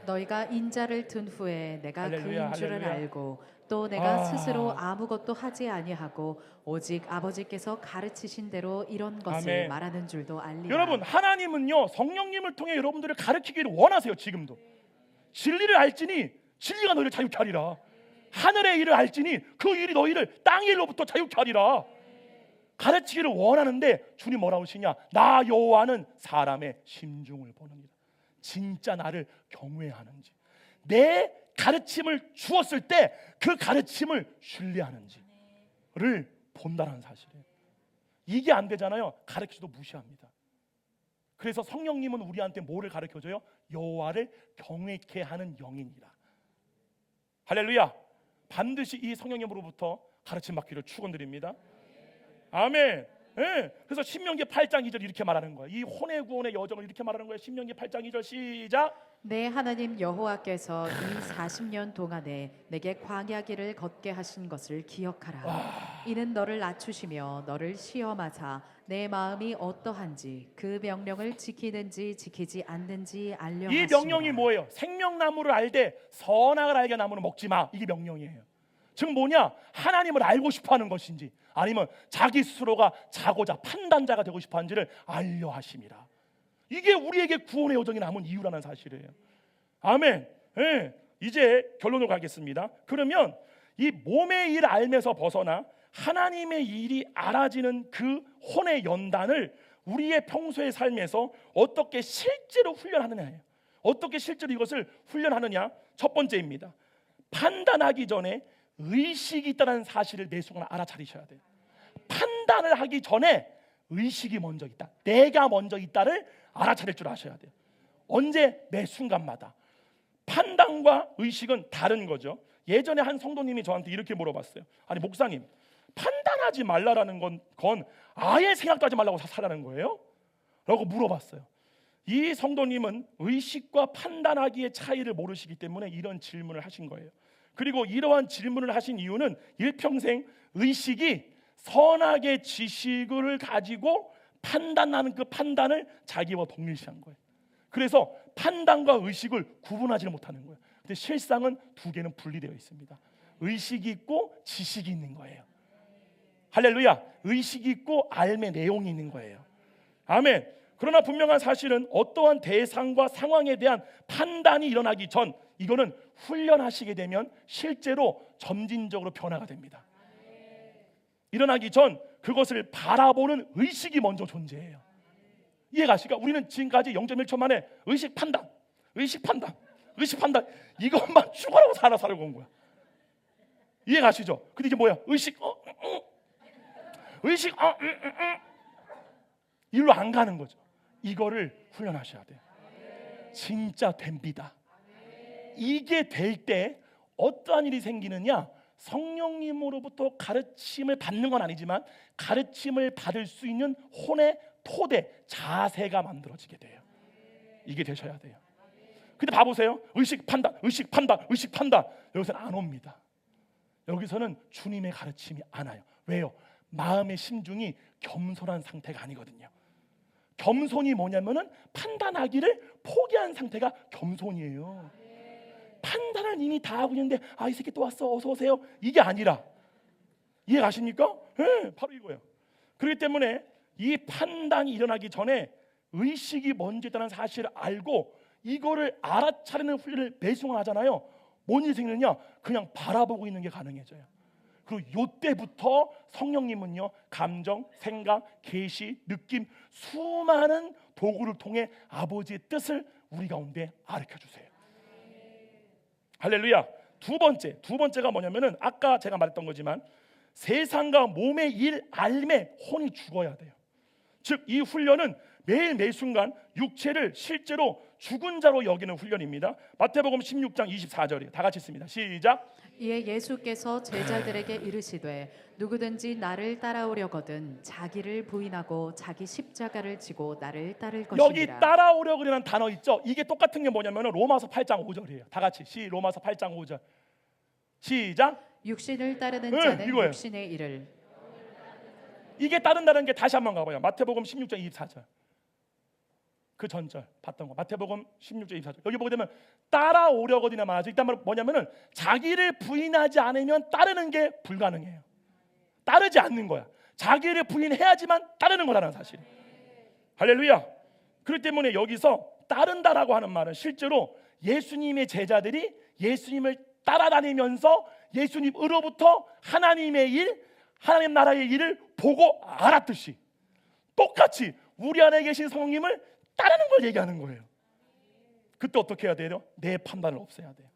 너희가 인자를 든 후에 내가 할렐루야, 그인 줄을 할렐루야. 알고 또 내가 스스로 아무것도 하지 아니하고 오직 아버지께서 가르치신 대로 이런 것을 아멘. 말하는 줄도 알리라. 여러분 하나님은요 성령님을 통해 여러분들을 가르치기를 원하세요. 지금도 진리를 알지니 진리가 너희를 자유케 하리라. 하늘의 일을 알지니 그 일이 너희를 땅의 일로부터 자유케 하리라. 가르치기를 원하는데 주님 뭐라고 하시냐? 나 여호와는 사람의 심중을 보느니라. 진짜 나를 경외하는지 내 가르침을 주었을 때 그 가르침을 신뢰하는지를 본다는 사실이에요. 이게 안 되잖아요. 가르치도 무시합니다. 그래서 성령님은 우리한테 뭐를 가르쳐줘요? 여호와를 경외케 하는 영이니라. 할렐루야. 반드시 이 성령님으로부터 가르침 받기를 축원드립니다. 아멘. 예. 그래서 신명기 8장 2절 이렇게 말하는 거예요. 이 혼의 구원의 여정을 이렇게 말하는 거예요. 신명기 8장 2절 시작. 내 하나님 여호와께서 이 40년 동안에 내게 광야길을 걷게 하신 것을 기억하라. 이는 너를 낮추시며 너를 시험하사 내 마음이 어떠한지 그 명령을 지키는지 지키지 않는지 알려 이 하시니라. 명령이 뭐예요? 생명나무를 알되 선악을 알게 나무는 먹지 마. 이게 명령이에요. 즉 뭐냐? 하나님을 알고 싶어하는 것인지 아니면 자기 스스로가 자고자 판단자가 되고 싶어하는지를 알려 하심이라. 이게 우리에게 구원의 여정이 남은 이유라는 사실이에요. 아멘. 예. 이제 결론으로 가겠습니다. 그러면 이 몸의 일 알면서 벗어나 하나님의 일이 알아지는 그 혼의 연단을 우리의 평소의 삶에서 어떻게 실제로 훈련하느냐예요. 어떻게 실제로 이것을 훈련하느냐? 첫 번째입니다. 판단하기 전에 의식이 있다는 사실을 내 순간 알아차리셔야 돼요. 판단을 하기 전에 의식이 먼저 있다. 내가 먼저 있다를 알아차릴 줄 아셔야 돼요. 언제? 매 순간마다. 판단과 의식은 다른 거죠. 예전에 한 성도님이 저한테 이렇게 물어봤어요. 아니 목사님, 판단하지 말라라는 건 아예 생각도 하지 말라고 살라는 거예요? 라고 물어봤어요. 이 성도님은 의식과 판단하기의 차이를 모르시기 때문에 이런 질문을 하신 거예요. 그리고 이러한 질문을 하신 이유는 일평생 의식이 선악의 지식을 가지고 판단하는 그 판단을 자기와 동일시한 거예요. 그래서 판단과 의식을 구분하지 못하는 거예요. 근데 실상은 두 개는 분리되어 있습니다. 의식이 있고 지식이 있는 거예요. 할렐루야. 의식이 있고 삶의 내용이 있는 거예요. 아멘. 그러나 분명한 사실은 어떠한 대상과 상황에 대한 판단이 일어나기 전 이거는 훈련하시게 되면 실제로 점진적으로 변화가 됩니다. 일어나기 전 그것을 바라보는 의식이 먼저 존재해요. 이해가시까? 우리는 지금까지 0.1초 만에 의식 판단 이것만 추구하고 살아가고 온 거야. 이해가시죠? 근데 이게 뭐야? 의식 일로 안 가는 거죠. 이거를 훈련하셔야 돼요. 진짜 됩니다. 이게 될 때 어떠한 일이 생기느냐? 성령님으로부터 가르침을 받는 건 아니지만 가르침을 받을 수 있는 혼의 토대, 자세가 만들어지게 돼요. 이게 되셔야 돼요. 근데 봐보세요. 의식 판단. 여기서는 안 옵니다. 여기서는 주님의 가르침이 안 와요. 왜요? 마음의 심중이 겸손한 상태가 아니거든요. 겸손이 뭐냐면은 판단하기를 포기한 상태가 겸손이에요. 판단을 이미 다 하고 있는데 이 새끼 또 왔어, 어서 오세요, 이게 아니라, 이해가십니까? 네, 바로 이거예요. 그렇기 때문에 이 판단이 일어나기 전에 의식이 먼저 있다는 사실을 알고 이거를 알아차리는 훈련을 매순간 하잖아요. 뭔 일이 생기느냐? 그냥 바라보고 있는 게 가능해져요. 그리고 이때부터 성령님은요, 감정, 생각, 계시, 느낌, 수많은 도구를 통해 아버지의 뜻을 우리 가운데 가르쳐 주세요. 할렐루야. 두 번째가 뭐냐면은 아까 제가 말했던 거지만 세상과 몸의 일 알매 혼이 죽어야 돼요. 즉 이 훈련은 매일 매 순간 육체를 실제로 죽은 자로 여기는 훈련입니다. 마태복음 16장 24절이에요. 다 같이 읽습니다. 시작. 이에 예수께서 제자들에게 이르시되 누구든지 나를 따라오려거든 자기를 부인하고 자기 십자가를 지고 나를 따를 것이니라. 여기 따라오려고라는 단어 있죠. 이게 똑같은 게 뭐냐면 로마서 8장 5절이에요. 다 같이 로마서 8장 5절 시작. 육신을 따르는 자는 이거예요. 육신의 일을. 이게 따른다는 게 다시 한번 가봐요. 마태복음 16장 24절 그 전절 봤던 거. 마태복음 16장 24절 여기 보게 되면 따라오려거든요 말하죠. 일단 뭐냐면은 자기를 부인하지 않으면 따르는 게 불가능해요. 따르지 않는 거야. 자기를 부인해야지만 따르는 거라는 사실. 할렐루야. 그렇기 때문에 여기서 따른다라고 하는 말은 실제로 예수님의 제자들이 예수님을 따라다니면서 예수님으로부터 하나님의 일, 하나님 나라의 일을 보고 알았듯이 똑같이 우리 안에 계신 성령님을 따르는 걸 얘기하는 거예요. 그때 어떻게 해야 돼요? 내 판단을 없애야 돼요.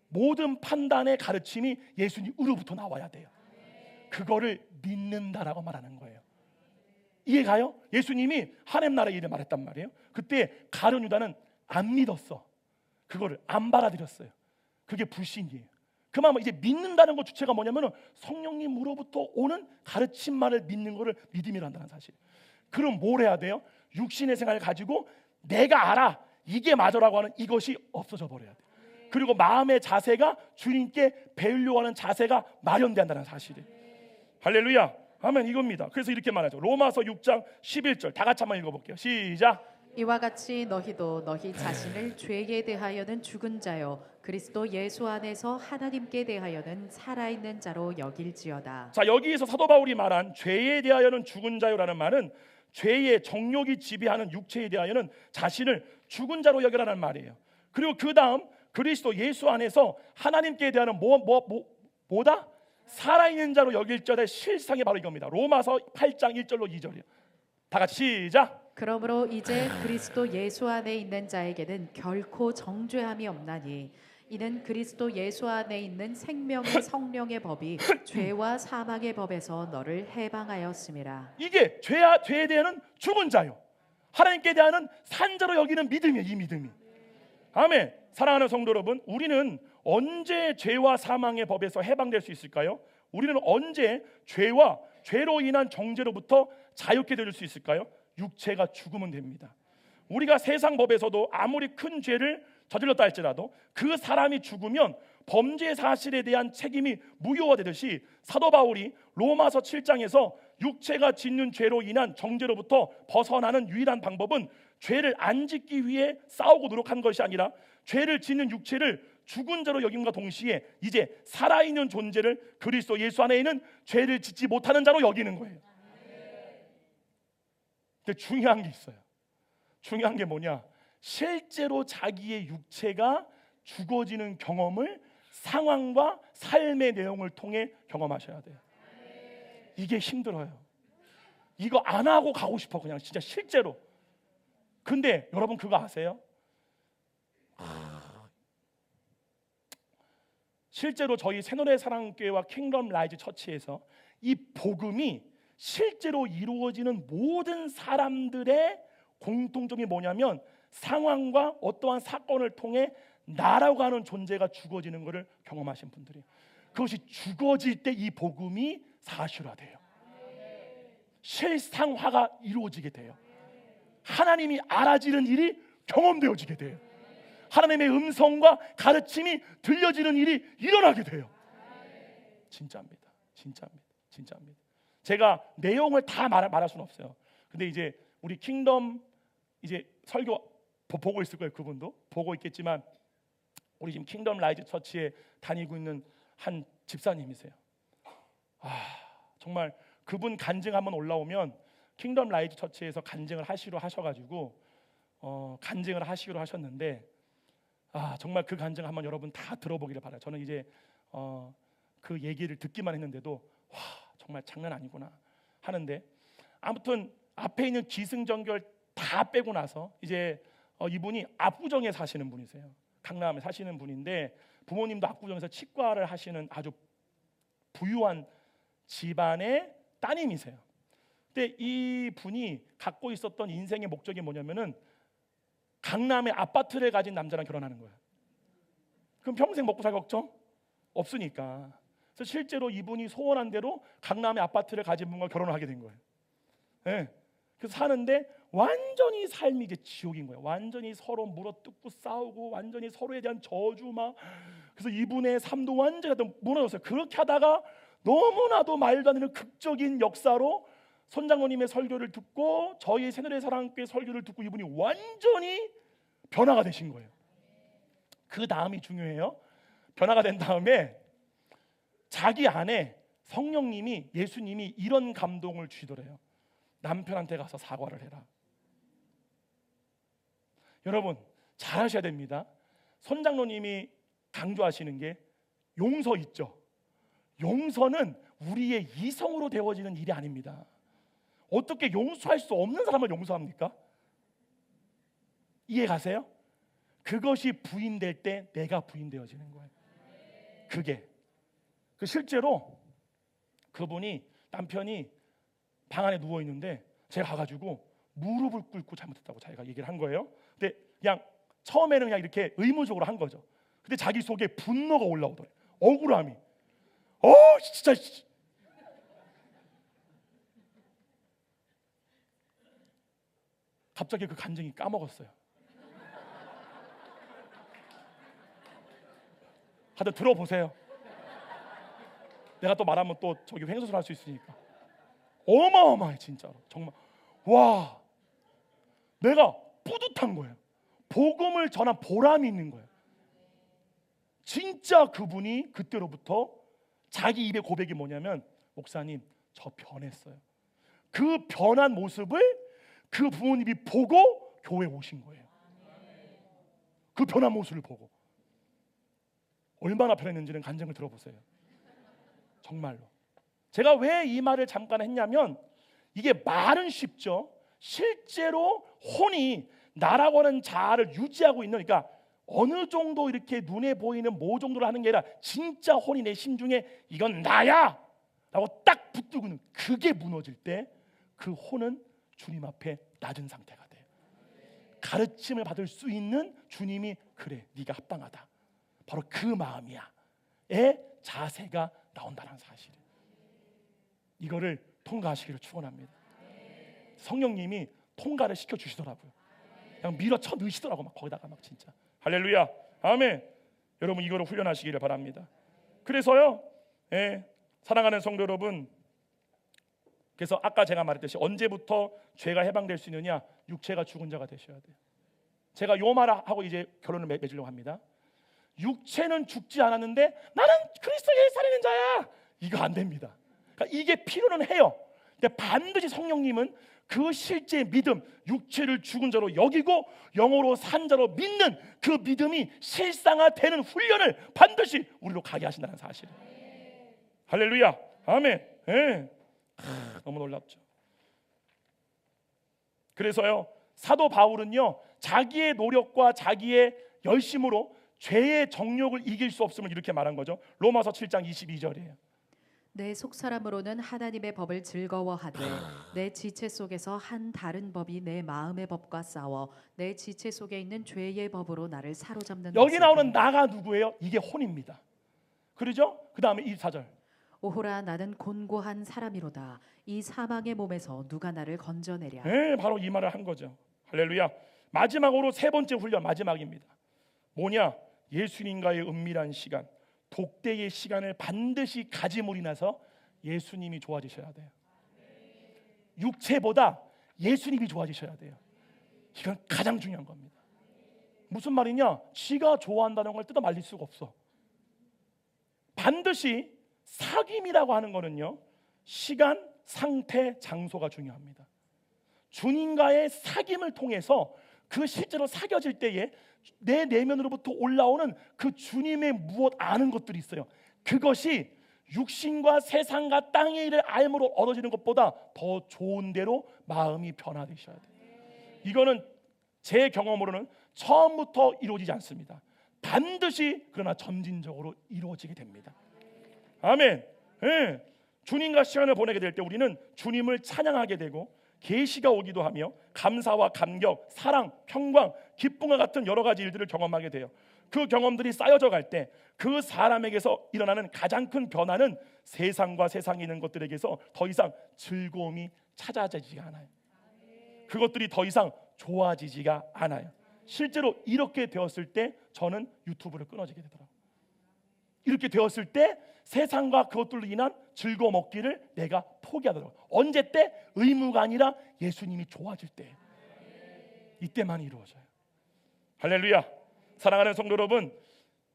모든 판단의 가르침이 예수님으로부터 나와야 돼요. 그거를 믿는다라고 말하는 거예요. 이해가요? 예수님이 하나님 나라의 일을 말했단 말이에요. 그때 가룟 유다는 안 믿었어. 그거를 안 받아들였어요. 그게 불신이에요. 그만 이제 믿는다는 것 주체가 뭐냐면은 성령님으로부터 오는 가르침만을 믿는 거를 믿음이라 한다는 사실. 그럼 뭘 해야 돼요? 육신의 생활을 가지고 내가 알아, 이게 맞아라고 하는 이것이 없어져 버려야 돼요. 그리고 마음의 자세가 주님께 배우려고 하는 자세가 마련돼야 한다는 사실이에요. 할렐루야. 아멘. 이겁니다. 그래서 이렇게 말하죠. 로마서 6장 11절 다 같이 한번 읽어볼게요. 시작. 이와 같이 너희도 너희 자신을 죄에 대하여는 죽은 자요 그리스도 예수 안에서 하나님께 대하여는 살아있는 자로 여길지어다. 자, 여기에서 사도 바울이 말한 죄에 대하여는 죽은 자요라는 말은 죄의 정욕이 지배하는 육체에 대하여는 자신을 죽은 자로 여기라는 말이에요. 그리고 그 다음 그리스도 예수 안에서 하나님께 대하여는 뭐다? 살아있는 자로 여길지어다의 실상이 바로 이겁니다. 로마서 8장 1절로 2절이요. 다 같이 시작. 그러므로 이제 그리스도 예수 안에 있는 자에게는 결코 정죄함이 없나니 이는 그리스도 예수 안에 있는 생명의 성령의 법이 죄와 사망의 법에서 너를 해방하였음이라. 이게 죄에 대한 죽은 자요, 하나님께 대한 산자로 여기는 믿음이에요. 이 믿음이. 아멘. 사랑하는 성도 여러분, 우리는 언제 죄와 사망의 법에서 해방될 수 있을까요? 우리는 언제 죄와 죄로 인한 정죄로부터 자유케 될 수 있을까요? 육체가 죽으면 됩니다. 우리가 세상 법에서도 아무리 큰 죄를 저질렀다 할지라도 그 사람이 죽으면 범죄 사실에 대한 책임이 무효화되듯이 사도 바울이 로마서 7장에서 육체가 짓는 죄로 인한 정죄로부터 벗어나는 유일한 방법은 죄를 안 짓기 위해 싸우고 노력한 것이 아니라 죄를 짓는 육체를 죽은 자로 여김과 동시에 이제 살아있는 존재를 그리스도 예수 안에 있는 죄를 짓지 못하는 자로 여기는 거예요. 근데 중요한 게 있어요. 중요한 게 뭐냐? 실제로 자기의 육체가 죽어지는 경험을 상황과 삶의 내용을 통해 경험하셔야 돼요. 이게 힘들어요. 이거 안 하고 가고 싶어, 그냥 진짜 실제로. 근데 여러분 그거 아세요? 실제로 저희 새노래 사랑교회와 킹덤 라이즈 처치에서 이 복음이 실제로 이루어지는 모든 사람들의 공통점이 뭐냐면 상황과 어떠한 사건을 통해 나라고 하는 존재가 죽어지는 것을 경험하신 분들이, 그것이 죽어질 때 이 복음이 사실화돼요. 실상화가 이루어지게 돼요. 하나님이 알아지는 일이 경험되어지게 돼요. 하나님의 음성과 가르침이 들려지는 일이 일어나게 돼요. 진짜입니다. 진짜입니다. 진짜입니다. 제가 내용을 다 말할 수는 없어요. 근데 이제 우리 킹덤 이제 설교 보고 있을 거예요. 그분도 보고 있겠지만 우리 지금 킹덤 라이즈 처치에 다니고 있는 한 집사님이세요. 정말 그분 간증 한번 올라오면 킹덤 라이즈 처치에서 간증을 하셔가지고 간증을 하시기로 하셨는데 정말 그 간증 한번 여러분 다 들어보기를 바라요. 저는 이제 그 얘기를 듣기만 했는데도 정말 장난 아니구나 하는데, 아무튼 앞에 있는 기승전결 다 빼고 나서 이제 이분이 압구정에 사시는 분이세요. 강남에 사시는 분인데 부모님도 압구정에서 치과를 하시는 아주 부유한 집안의 따님이세요. 근데 이 분이 갖고 있었던 인생의 목적이 뭐냐면은 강남에 아파트를 가진 남자랑 결혼하는 거예요. 그럼 평생 먹고 살 걱정 없으니까. 그래서 실제로 이분이 소원한 대로 강남에 아파트를 가진 분과 결혼을 하게 된 거예요. 네. 그래서 사는데 완전히 삶이 이제 지옥인 거예요. 완전히 서로 물어뜯고 싸우고 완전히 서로에 대한 저주 막. 그래서 이분의 삶도 완전히 무너졌어요. 그렇게 하다가 너무나도 말도 안 되는 극적인 역사로 손장로님의 설교를 듣고 저희 새누리 사랑교회 설교를 듣고 이분이 완전히 변화가 되신 거예요. 그 다음이 중요해요. 변화가 된 다음에 자기 안에 성령님이, 예수님이 이런 감동을 주시더래요. 남편한테 가서 사과를 해라. 여러분 잘하셔야 됩니다. 손장로님이 강조하시는 게 용서 있죠. 용서는 우리의 이성으로 되어지는 일이 아닙니다. 어떻게 용서할 수 없는 사람을 용서합니까? 이해 가세요? 그것이 부인될 때 내가 부인되어지는 거예요. 그게 실제로 그분이 남편이 방 안에 누워 있는데 제가 가가지고 무릎을 꿇고 잘못했다고 자기가 얘기를 한 거예요. 근데 그냥 처음에는 그냥 이렇게 의무적으로 한 거죠. 근데 자기 속에 분노가 올라오더래. 억울함이. 진짜. 갑자기 그 간증이 까먹었어요. 다들 들어보세요. 내가 또 말하면 또 저기 횡설수설 할 수 있으니까. 어마어마해 진짜로. 정말 와, 내가 뿌듯한 거예요. 복음을 전한 보람이 있는 거예요. 진짜 그분이 그때로부터 자기 입의 고백이 뭐냐면, 목사님 저 변했어요. 그 변한 모습을 그 부모님이 보고 교회에 오신 거예요. 그 변한 모습을 보고 얼마나 변했는지는 간증을 들어보세요. 정말로. 제가 왜 이 말을 잠깐 했냐면, 이게 말은 쉽죠. 실제로 혼이 나라고 하는 자아를 유지하고 있는, 그러니까 어느 정도 이렇게 눈에 보이는 뭐 정도로 하는 게 아니라 진짜 혼이 내 심중에 이건 나야 라고 딱 붙들고는, 그게 무너질 때 그 혼은 주님 앞에 낮은 상태가 돼요. 가르침을 받을 수 있는 주님이, 그래 네가 합당하다, 바로 그 마음이야 의 자세가 나온다는 사실, 이거를 통과하시기를 축원합니다. 성령님이 통과를 시켜주시더라고요. 그냥 밀어쳐 넣으시더라고, 막 거기다가 막 진짜. 할렐루야, 아멘. 여러분 이거를 훈련하시기를 바랍니다. 그래서요, 사랑하는 성도 여러분, 그래서 아까 제가 말했듯이 언제부터 죄가 해방될 수 있느냐? 육체가 죽은 자가 되셔야 돼요. 제가 요 말하고 이제 결론을 맺으려고 합니다. 육체는 죽지 않았는데 나는 그리스도의 살아있는 자야, 이거 안 됩니다. 그러니까 이게 필요는 해요. 근데 반드시 성령님은 그 실제 믿음, 육체를 죽은 자로 여기고 영으로 산 자로 믿는 그 믿음이 실상화되는 훈련을 반드시 우리로 가게 하신다는 사실. 할렐루야, 아멘. 너무 놀랍죠. 그래서요, 사도 바울은요, 자기의 노력과 자기의 열심으로 죄의 정욕을 이길 수 없음을 이렇게 말한 거죠. 로마서 7장 22절이에요. 내 속사람으로는 하나님의 법을 즐거워하되 내 지체 속에서 한 다른 법이 내 마음의 법과 싸워 내 지체 속에 있는 죄의 법으로 나를 사로잡는 여기 것을 나오는 본다. 나가 누구예요? 이게 혼입니다. 그러죠? 그 다음에 24절. 오호라 나는 곤고한 사람이로다. 이 사망의 몸에서 누가 나를 건져내랴. 바로 이 말을 한 거죠. 할렐루야. 마지막으로 세 번째 훈련, 마지막입니다. 뭐냐? 예수님과의 은밀한 시간, 독대의 시간을 반드시 가짐으로 인해서 예수님이 좋아지셔야 돼요. 육체보다 예수님이 좋아지셔야 돼요. 이건 가장 중요한 겁니다. 무슨 말이냐? 지가 좋아한다는 걸 뜯어 말릴 수가 없어. 반드시 사귐이라고 하는 거는요, 시간, 상태, 장소가 중요합니다. 주님과의 사귐을 통해서 그 실제로 사귀어질 때에 내 내면으로부터 올라오는 그 주님의 무엇 아는 것들이 있어요. 그것이 육신과 세상과 땅의 일을 알므로 얻어지는 것보다 더 좋은 대로 마음이 변화되셔야 돼요. 이거는 제 경험으로는 처음부터 이루어지지 않습니다. 반드시 그러나 점진적으로 이루어지게 됩니다. 아멘. 주님과 시간을 보내게 될 때 우리는 주님을 찬양하게 되고 계시가 오기도 하며 감사와 감격, 사랑, 평강, 기쁨과 같은 여러 가지 일들을 경험하게 돼요. 그 경험들이 쌓여져 갈 때 그 사람에게서 일어나는 가장 큰 변화는 세상과 세상에 있는 것들에게서 더 이상 즐거움이 찾아지지가 않아요. 그것들이 더 이상 좋아지지가 않아요. 실제로 이렇게 되었을 때 저는 유튜브를 끊어지게 되더라고요. 이렇게 되었을 때 세상과 그것들로 인한 즐거움 얻기를 내가 포기하더라고요. 언제 때? 의무가 아니라 예수님이 좋아질 때, 이때만 이루어져요. 할렐루야. 사랑하는 성도 여러분,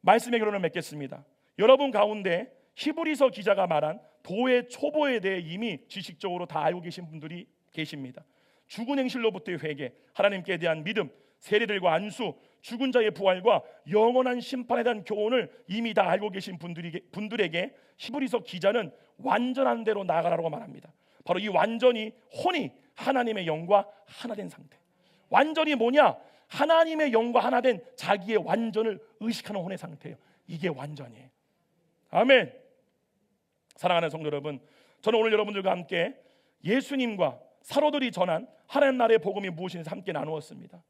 말씀의 결론을 맺겠습니다. 여러분 가운데 히브리서 기자가 말한 도의 초보에 대해 이미 지식적으로 다 알고 계신 분들이 계십니다. 죽은 행실로부터의 회개, 하나님께 대한 믿음, 세례들과 안수, 죽은 자의 부활과 영원한 심판에 대한 교훈을 이미 다 알고 계신 분들에게 히브리서 기자는 완전한 대로 나아가라고 말합니다. 바로 이 완전히 혼이 하나님의 영과 하나 된 상태. 완전히 뭐냐? 하나님의 영과 하나 된 자기의 완전을 의식하는 혼의 상태예요. 이게 완전이에요. 아멘. 사랑하는 성도 여러분, 저는 오늘 여러분들과 함께 예수님과 사도들이 전한 하나님 나라의 복음이 무엇인지 함께 나누었습니다.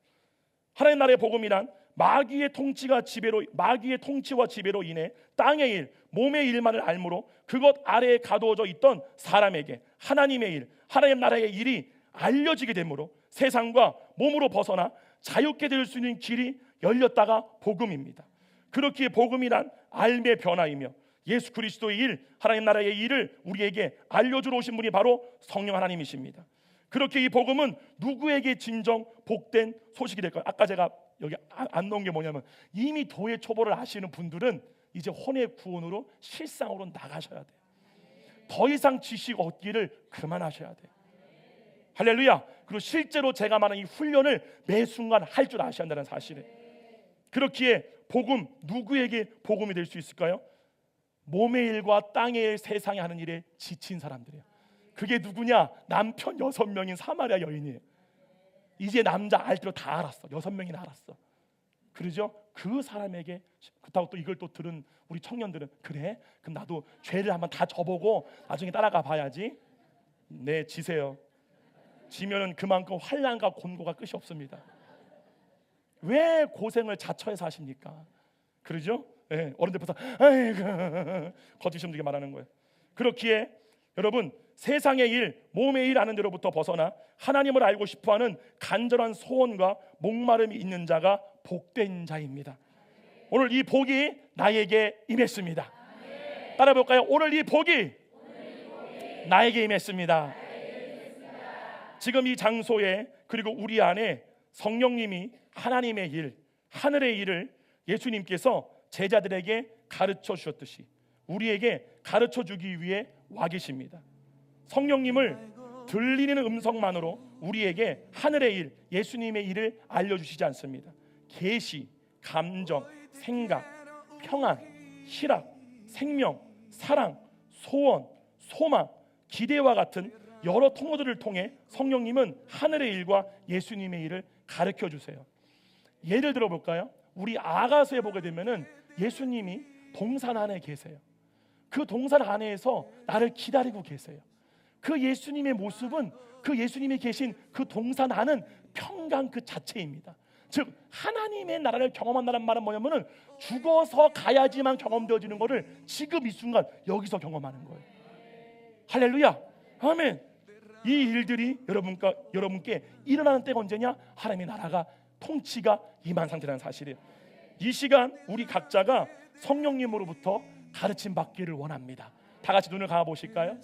하나님 나라의 복음이란 마귀의 통치와 지배로 인해 땅의 일, 몸의 일만을 알므로 그것 아래에 가두어져 있던 사람에게 하나님의 일, 하나님 나라의 일이 알려지게 되므로 세상과 몸으로 벗어나 자유케 될 수 있는 길이 열렸다가 복음입니다. 그렇기에 복음이란 삶의 변화이며 예수 그리스도의 일, 하나님 나라의 일을 우리에게 알려주러 오신 분이 바로 성령 하나님이십니다. 그렇게 이 복음은 누구에게 진정 복된 소식이 될까요? 아까 제가 여기 안 넣은 게 뭐냐면 이미 도의 초보를 아시는 분들은 이제 혼의 구원으로 실상으로 나가셔야 돼요. 더 이상 지식 얻기를 그만하셔야 돼요. 할렐루야. 그리고 실제로 제가 말하는 이 훈련을 매 순간 할 줄 아셔야 한다는 사실에, 그렇기에 복음, 누구에게 복음이 될 수 있을까요? 몸의 일과 땅의 일, 세상에 하는 일에 지친 사람들이에요. 그게 누구냐? 남편 6명인 사마리아 여인이에요. 이제 남자 알대로 다 알았어. 6명이나 알았어. 그러죠? 그 사람에게, 그렇다고 또 이걸 또 들은 우리 청년들은, 그래? 그럼 나도 죄를 한번 다 져보고 나중에 따라가 봐야지. 네, 지세요. 지면은 그만큼 환난과 곤고가 끝이 없습니다. 왜 고생을 자처해서 하십니까? 그러죠? 네, 어른들 벌써 아이고 거짓말되게 말하는 거예요. 그렇기에 여러분, 세상의 일, 몸의 일 아는 데로부터 벗어나 하나님을 알고 싶어하는 간절한 소원과 목마름이 있는 자가 복된 자입니다. 오늘 이 복이 나에게 임했습니다. 따라 볼까요? 오늘 이 복이 나에게 임했습니다. 지금 이 장소에, 그리고 우리 안에 성령님이 하나님의 일, 하늘의 일을 예수님께서 제자들에게 가르쳐 주셨듯이 우리에게 가르쳐 주기 위해 와 계십니다. 성령님을 들리는 음성만으로 우리에게 하늘의 일, 예수님의 일을 알려주시지 않습니다. 계시, 감정, 생각, 평안, 희락, 생명, 사랑, 소원, 소망, 기대와 같은 여러 통로들을 통해 성령님은 하늘의 일과 예수님의 일을 가르쳐 주세요. 예를 들어 볼까요? 우리 아가서에 보게 되면은 예수님이 동산 안에 계세요. 그 동산 안에서 나를 기다리고 계세요. 그 예수님의 모습은, 그 예수님이 계신 그 동산 안은 평강 그 자체입니다. 즉 하나님의 나라를 경험한다는 말은 뭐냐면은 죽어서 가야지만 경험되어지는 것을 지금 이 순간 여기서 경험하는 거예요. 할렐루야, 아멘. 이 일들이 여러분께 일어나는 때가 언제냐? 하나님의 나라가, 통치가 임한 상태라는 사실이에요. 이 시간 우리 각자가 성령님으로부터 가르침 받기를 원합니다. 다 같이 눈을 감아 보실까요?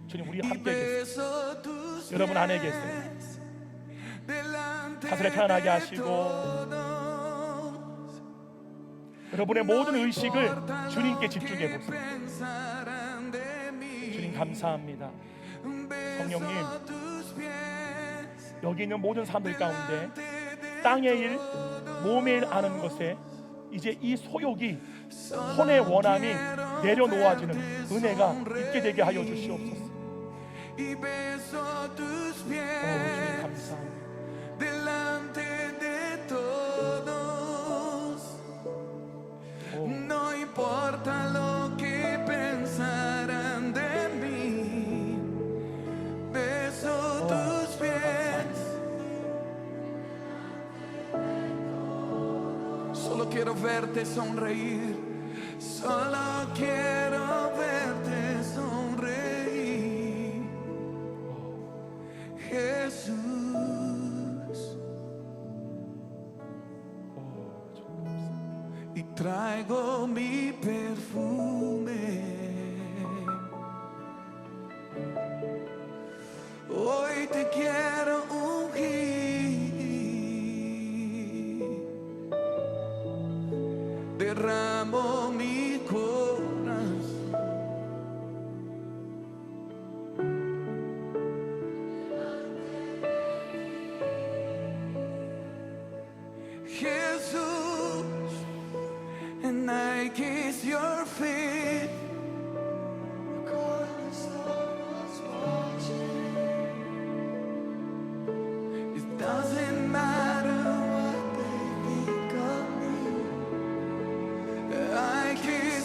주님, 우리 함께 계세요. 여러분 안에 계세요. 가슴을 편안하게 하시고 여러분의 모든 의식을 주님께 집중해 보세요. 주님 감사합니다. 성령님, 여기 있는 모든 사람들 가운데 땅의 일, 몸의 일 아는 것에 이제 이 소욕이, 혼의 원함이 내려놓아지는 은혜가 있게 되게 하여 주시옵소서. 주님 감사합니다. No importa lo que pensarán de mí, beso tus pies. Solo quiero verte sonreír, solo quiero verte sonreír, Jesús. Y traigo mi perfume. Hoy te quiero ungir. Derramo mi corazón. Jesús, and I kiss your feet. It doesn't matter what they think of me. I kiss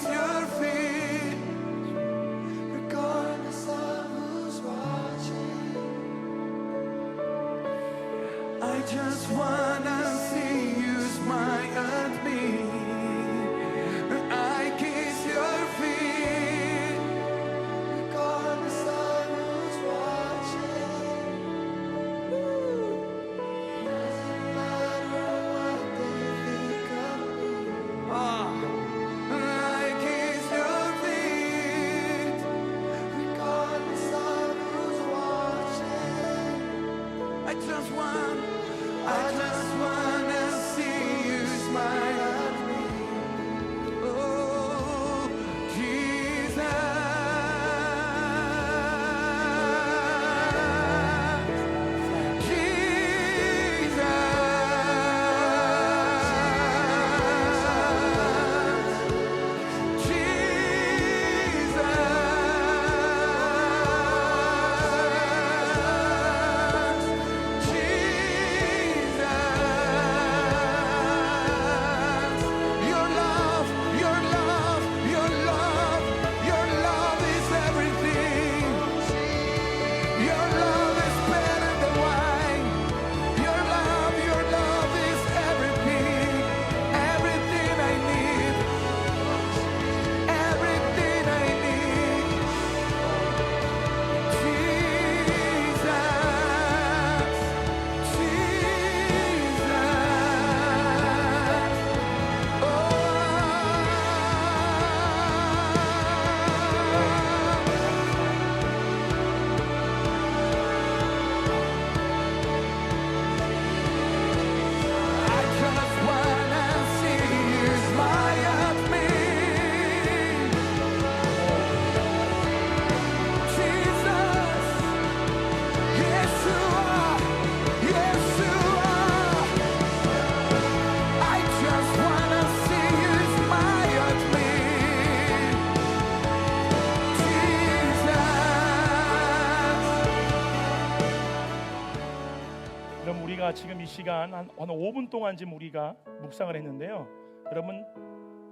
제가 지금 이 시간 한 5분 동안 지금 우리가 묵상을 했는데요. 여러분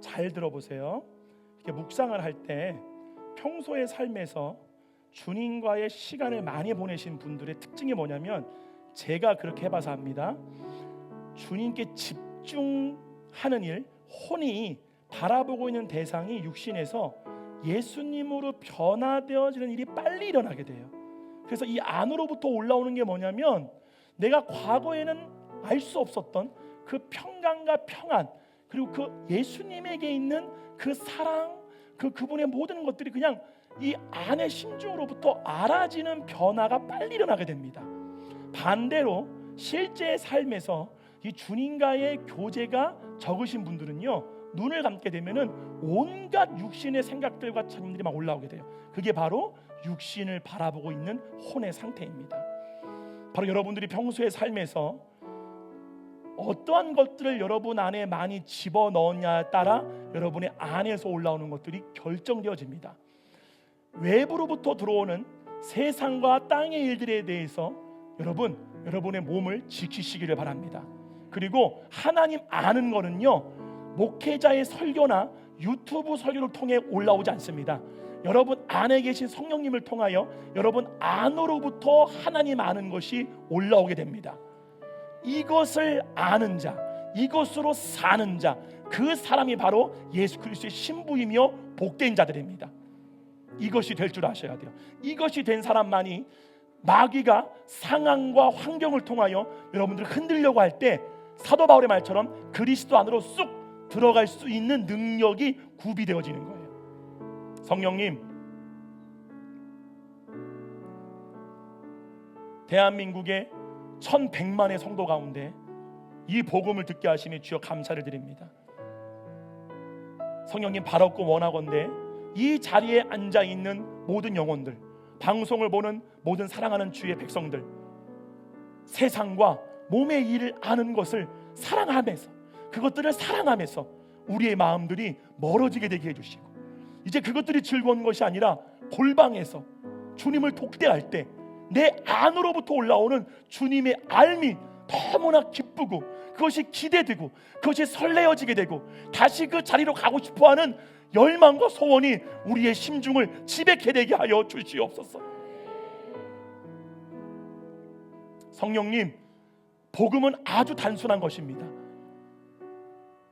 잘 들어보세요. 이렇게 묵상을 할 때 평소의 삶에서 주님과의 시간을 많이 보내신 분들의 특징이 뭐냐면, 제가 그렇게 해봐서 합니다. 주님께 집중하는 일, 혼이 바라보고 있는 대상이 육신에서 예수님으로 변화되어지는 일이 빨리 일어나게 돼요. 그래서 이 안으로부터 올라오는 게 뭐냐면, 내가 과거에는 알 수 없었던 그 평강과 평안, 그리고 그 예수님에게 있는 그 사랑, 그분의 모든 것들이 그냥 이 안의 심중으로부터 알아지는 변화가 빨리 일어나게 됩니다. 반대로 실제 삶에서 이 주님과의 교제가 적으신 분들은요, 눈을 감게 되면은 온갖 육신의 생각들과 참들이 막 올라오게 돼요. 그게 바로 육신을 바라보고 있는 혼의 상태입니다. 바로 여러분들이 평소의 삶에서 어떠한 것들을 여러분 안에 많이 집어넣었냐에 따라 여러분의 안에서 올라오는 것들이 결정되어집니다. 외부로부터 들어오는 세상과 땅의 일들에 대해서 여러분의 몸을 지키시기를 바랍니다. 그리고 하나님 아는 거는요, 목회자의 설교나 유튜브 설교를 통해 올라오지 않습니다. 여러분 안에 계신 성령님을 통하여 여러분 안으로부터 하나님 아는 것이 올라오게 됩니다. 이것을 아는 자, 이것으로 사는 자, 그 사람이 바로 예수 그리스도의 신부이며 복된 자들입니다. 이것이 될 줄 아셔야 돼요. 이것이 된 사람만이 마귀가 상황과 환경을 통하여 여러분들을 흔들려고 할 때 사도 바울의 말처럼 그리스도 안으로 쑥 들어갈 수 있는 능력이 구비되어지는 거예요. 성령님, 대한민국의 1100만의 성도 가운데 이 복음을 듣게 하시니 주여 감사를 드립니다. 성령님, 바라옵고 원하건대 이 자리에 앉아있는 모든 영혼들, 방송을 보는 모든 사랑하는 주의 백성들, 세상과 몸의 일을 아는 것을 사랑하면서, 그것들을 사랑하면서 우리의 마음들이 멀어지게 되게 해주시고, 이제 그것들이 즐거운 것이 아니라 골방에서 주님을 독대할 때 내 안으로부터 올라오는 주님의 알미 너무나 기쁘고, 그것이 기대되고, 그것이 설레어지게 되고, 다시 그 자리로 가고 싶어하는 열망과 소원이 우리의 심중을 지배케 되게 하여 주시옵소서. 성령님, 복음은 아주 단순한 것입니다.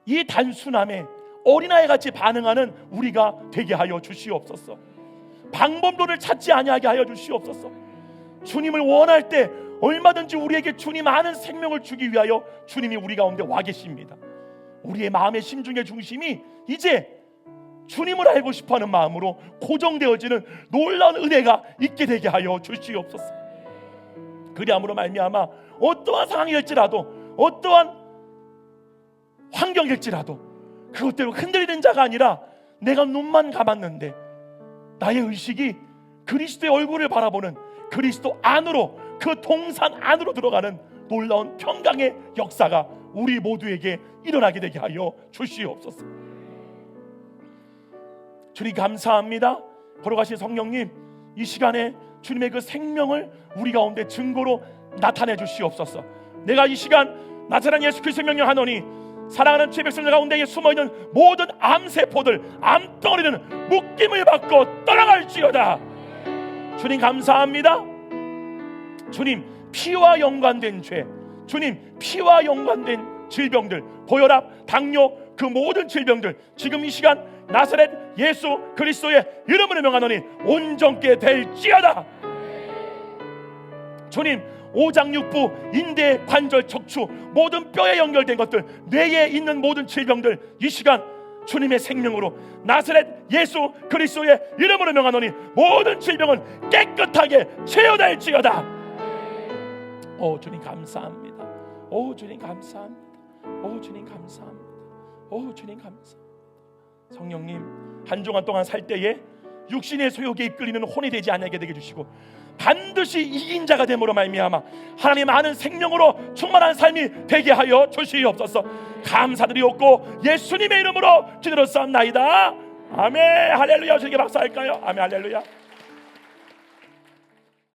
이 단순함에 어린아이 같이 반응하는 우리가 되게 하여 주시옵소서. 방법론을 찾지 아니하게 하여 주시옵소서. 주님을 원할 때 얼마든지 우리에게 주님 아는 생명을 주기 위하여 주님이 우리 가운데 와 계십니다. 우리의 마음의 심중의 중심이 이제 주님을 알고 싶어하는 마음으로 고정되어지는 놀라운 은혜가 있게 되게 하여 주시옵소서. 그리함으로 말미암아 어떠한 상황일지라도, 어떠한 환경일지라도 그것대로 흔들리는 자가 아니라, 내가 눈만 감았는데 나의 의식이 그리스도의 얼굴을 바라보는 그리스도 안으로, 그 동산 안으로 들어가는 놀라운 평강의 역사가 우리 모두에게 일어나게 되게 하여 주시옵소서. 주님 감사합니다. 걸어가신 성령님, 이 시간에 주님의 그 생명을 우리 가운데 증거로 나타내 주시옵소서. 내가 이 시간 나타난 예수 그리스도의 명령하노니 사랑하는 주의 백성들 가운데에 숨어있는 모든 암세포들, 암덩어리는 묶임을 받고 떠나갈지어다. 주님 감사합니다. 주님, 피와 연관된 죄, 주님 피와 연관된 질병들, 고혈압, 당뇨, 그 모든 질병들 지금 이 시간 나사렛 예수 그리스도의 이름으로 명하노니 온전케 될지어다. 주님, 오장육부, 인대, 관절, 척추, 모든 뼈에 연결된 것들, 뇌에 있는 모든 질병들 이 시간 주님의 생명으로 나사렛 예수 그리스도의 이름으로 명하노니 모든 질병은 깨끗하게 제어될지어다. 오 주님 감사합니다. 오 주님 감사합니다. 오 주님 감사합니다. 오 주님 감사합니다. 성령님, 한 주간 동안 살 때에 육신의 소욕에 이끌리는 혼이 되지 않게 되게 해주시고, 반드시 이긴 자가 됨으로 말미암아 하나님 아는 생명으로 충만한 삶이 되게 하여 주시옵소서. 감사드리옵고 예수님의 이름으로 기도로 싸움나이다. 아멘. 할렐루야. 저에게 박수할까요? 아멘. 할렐루야.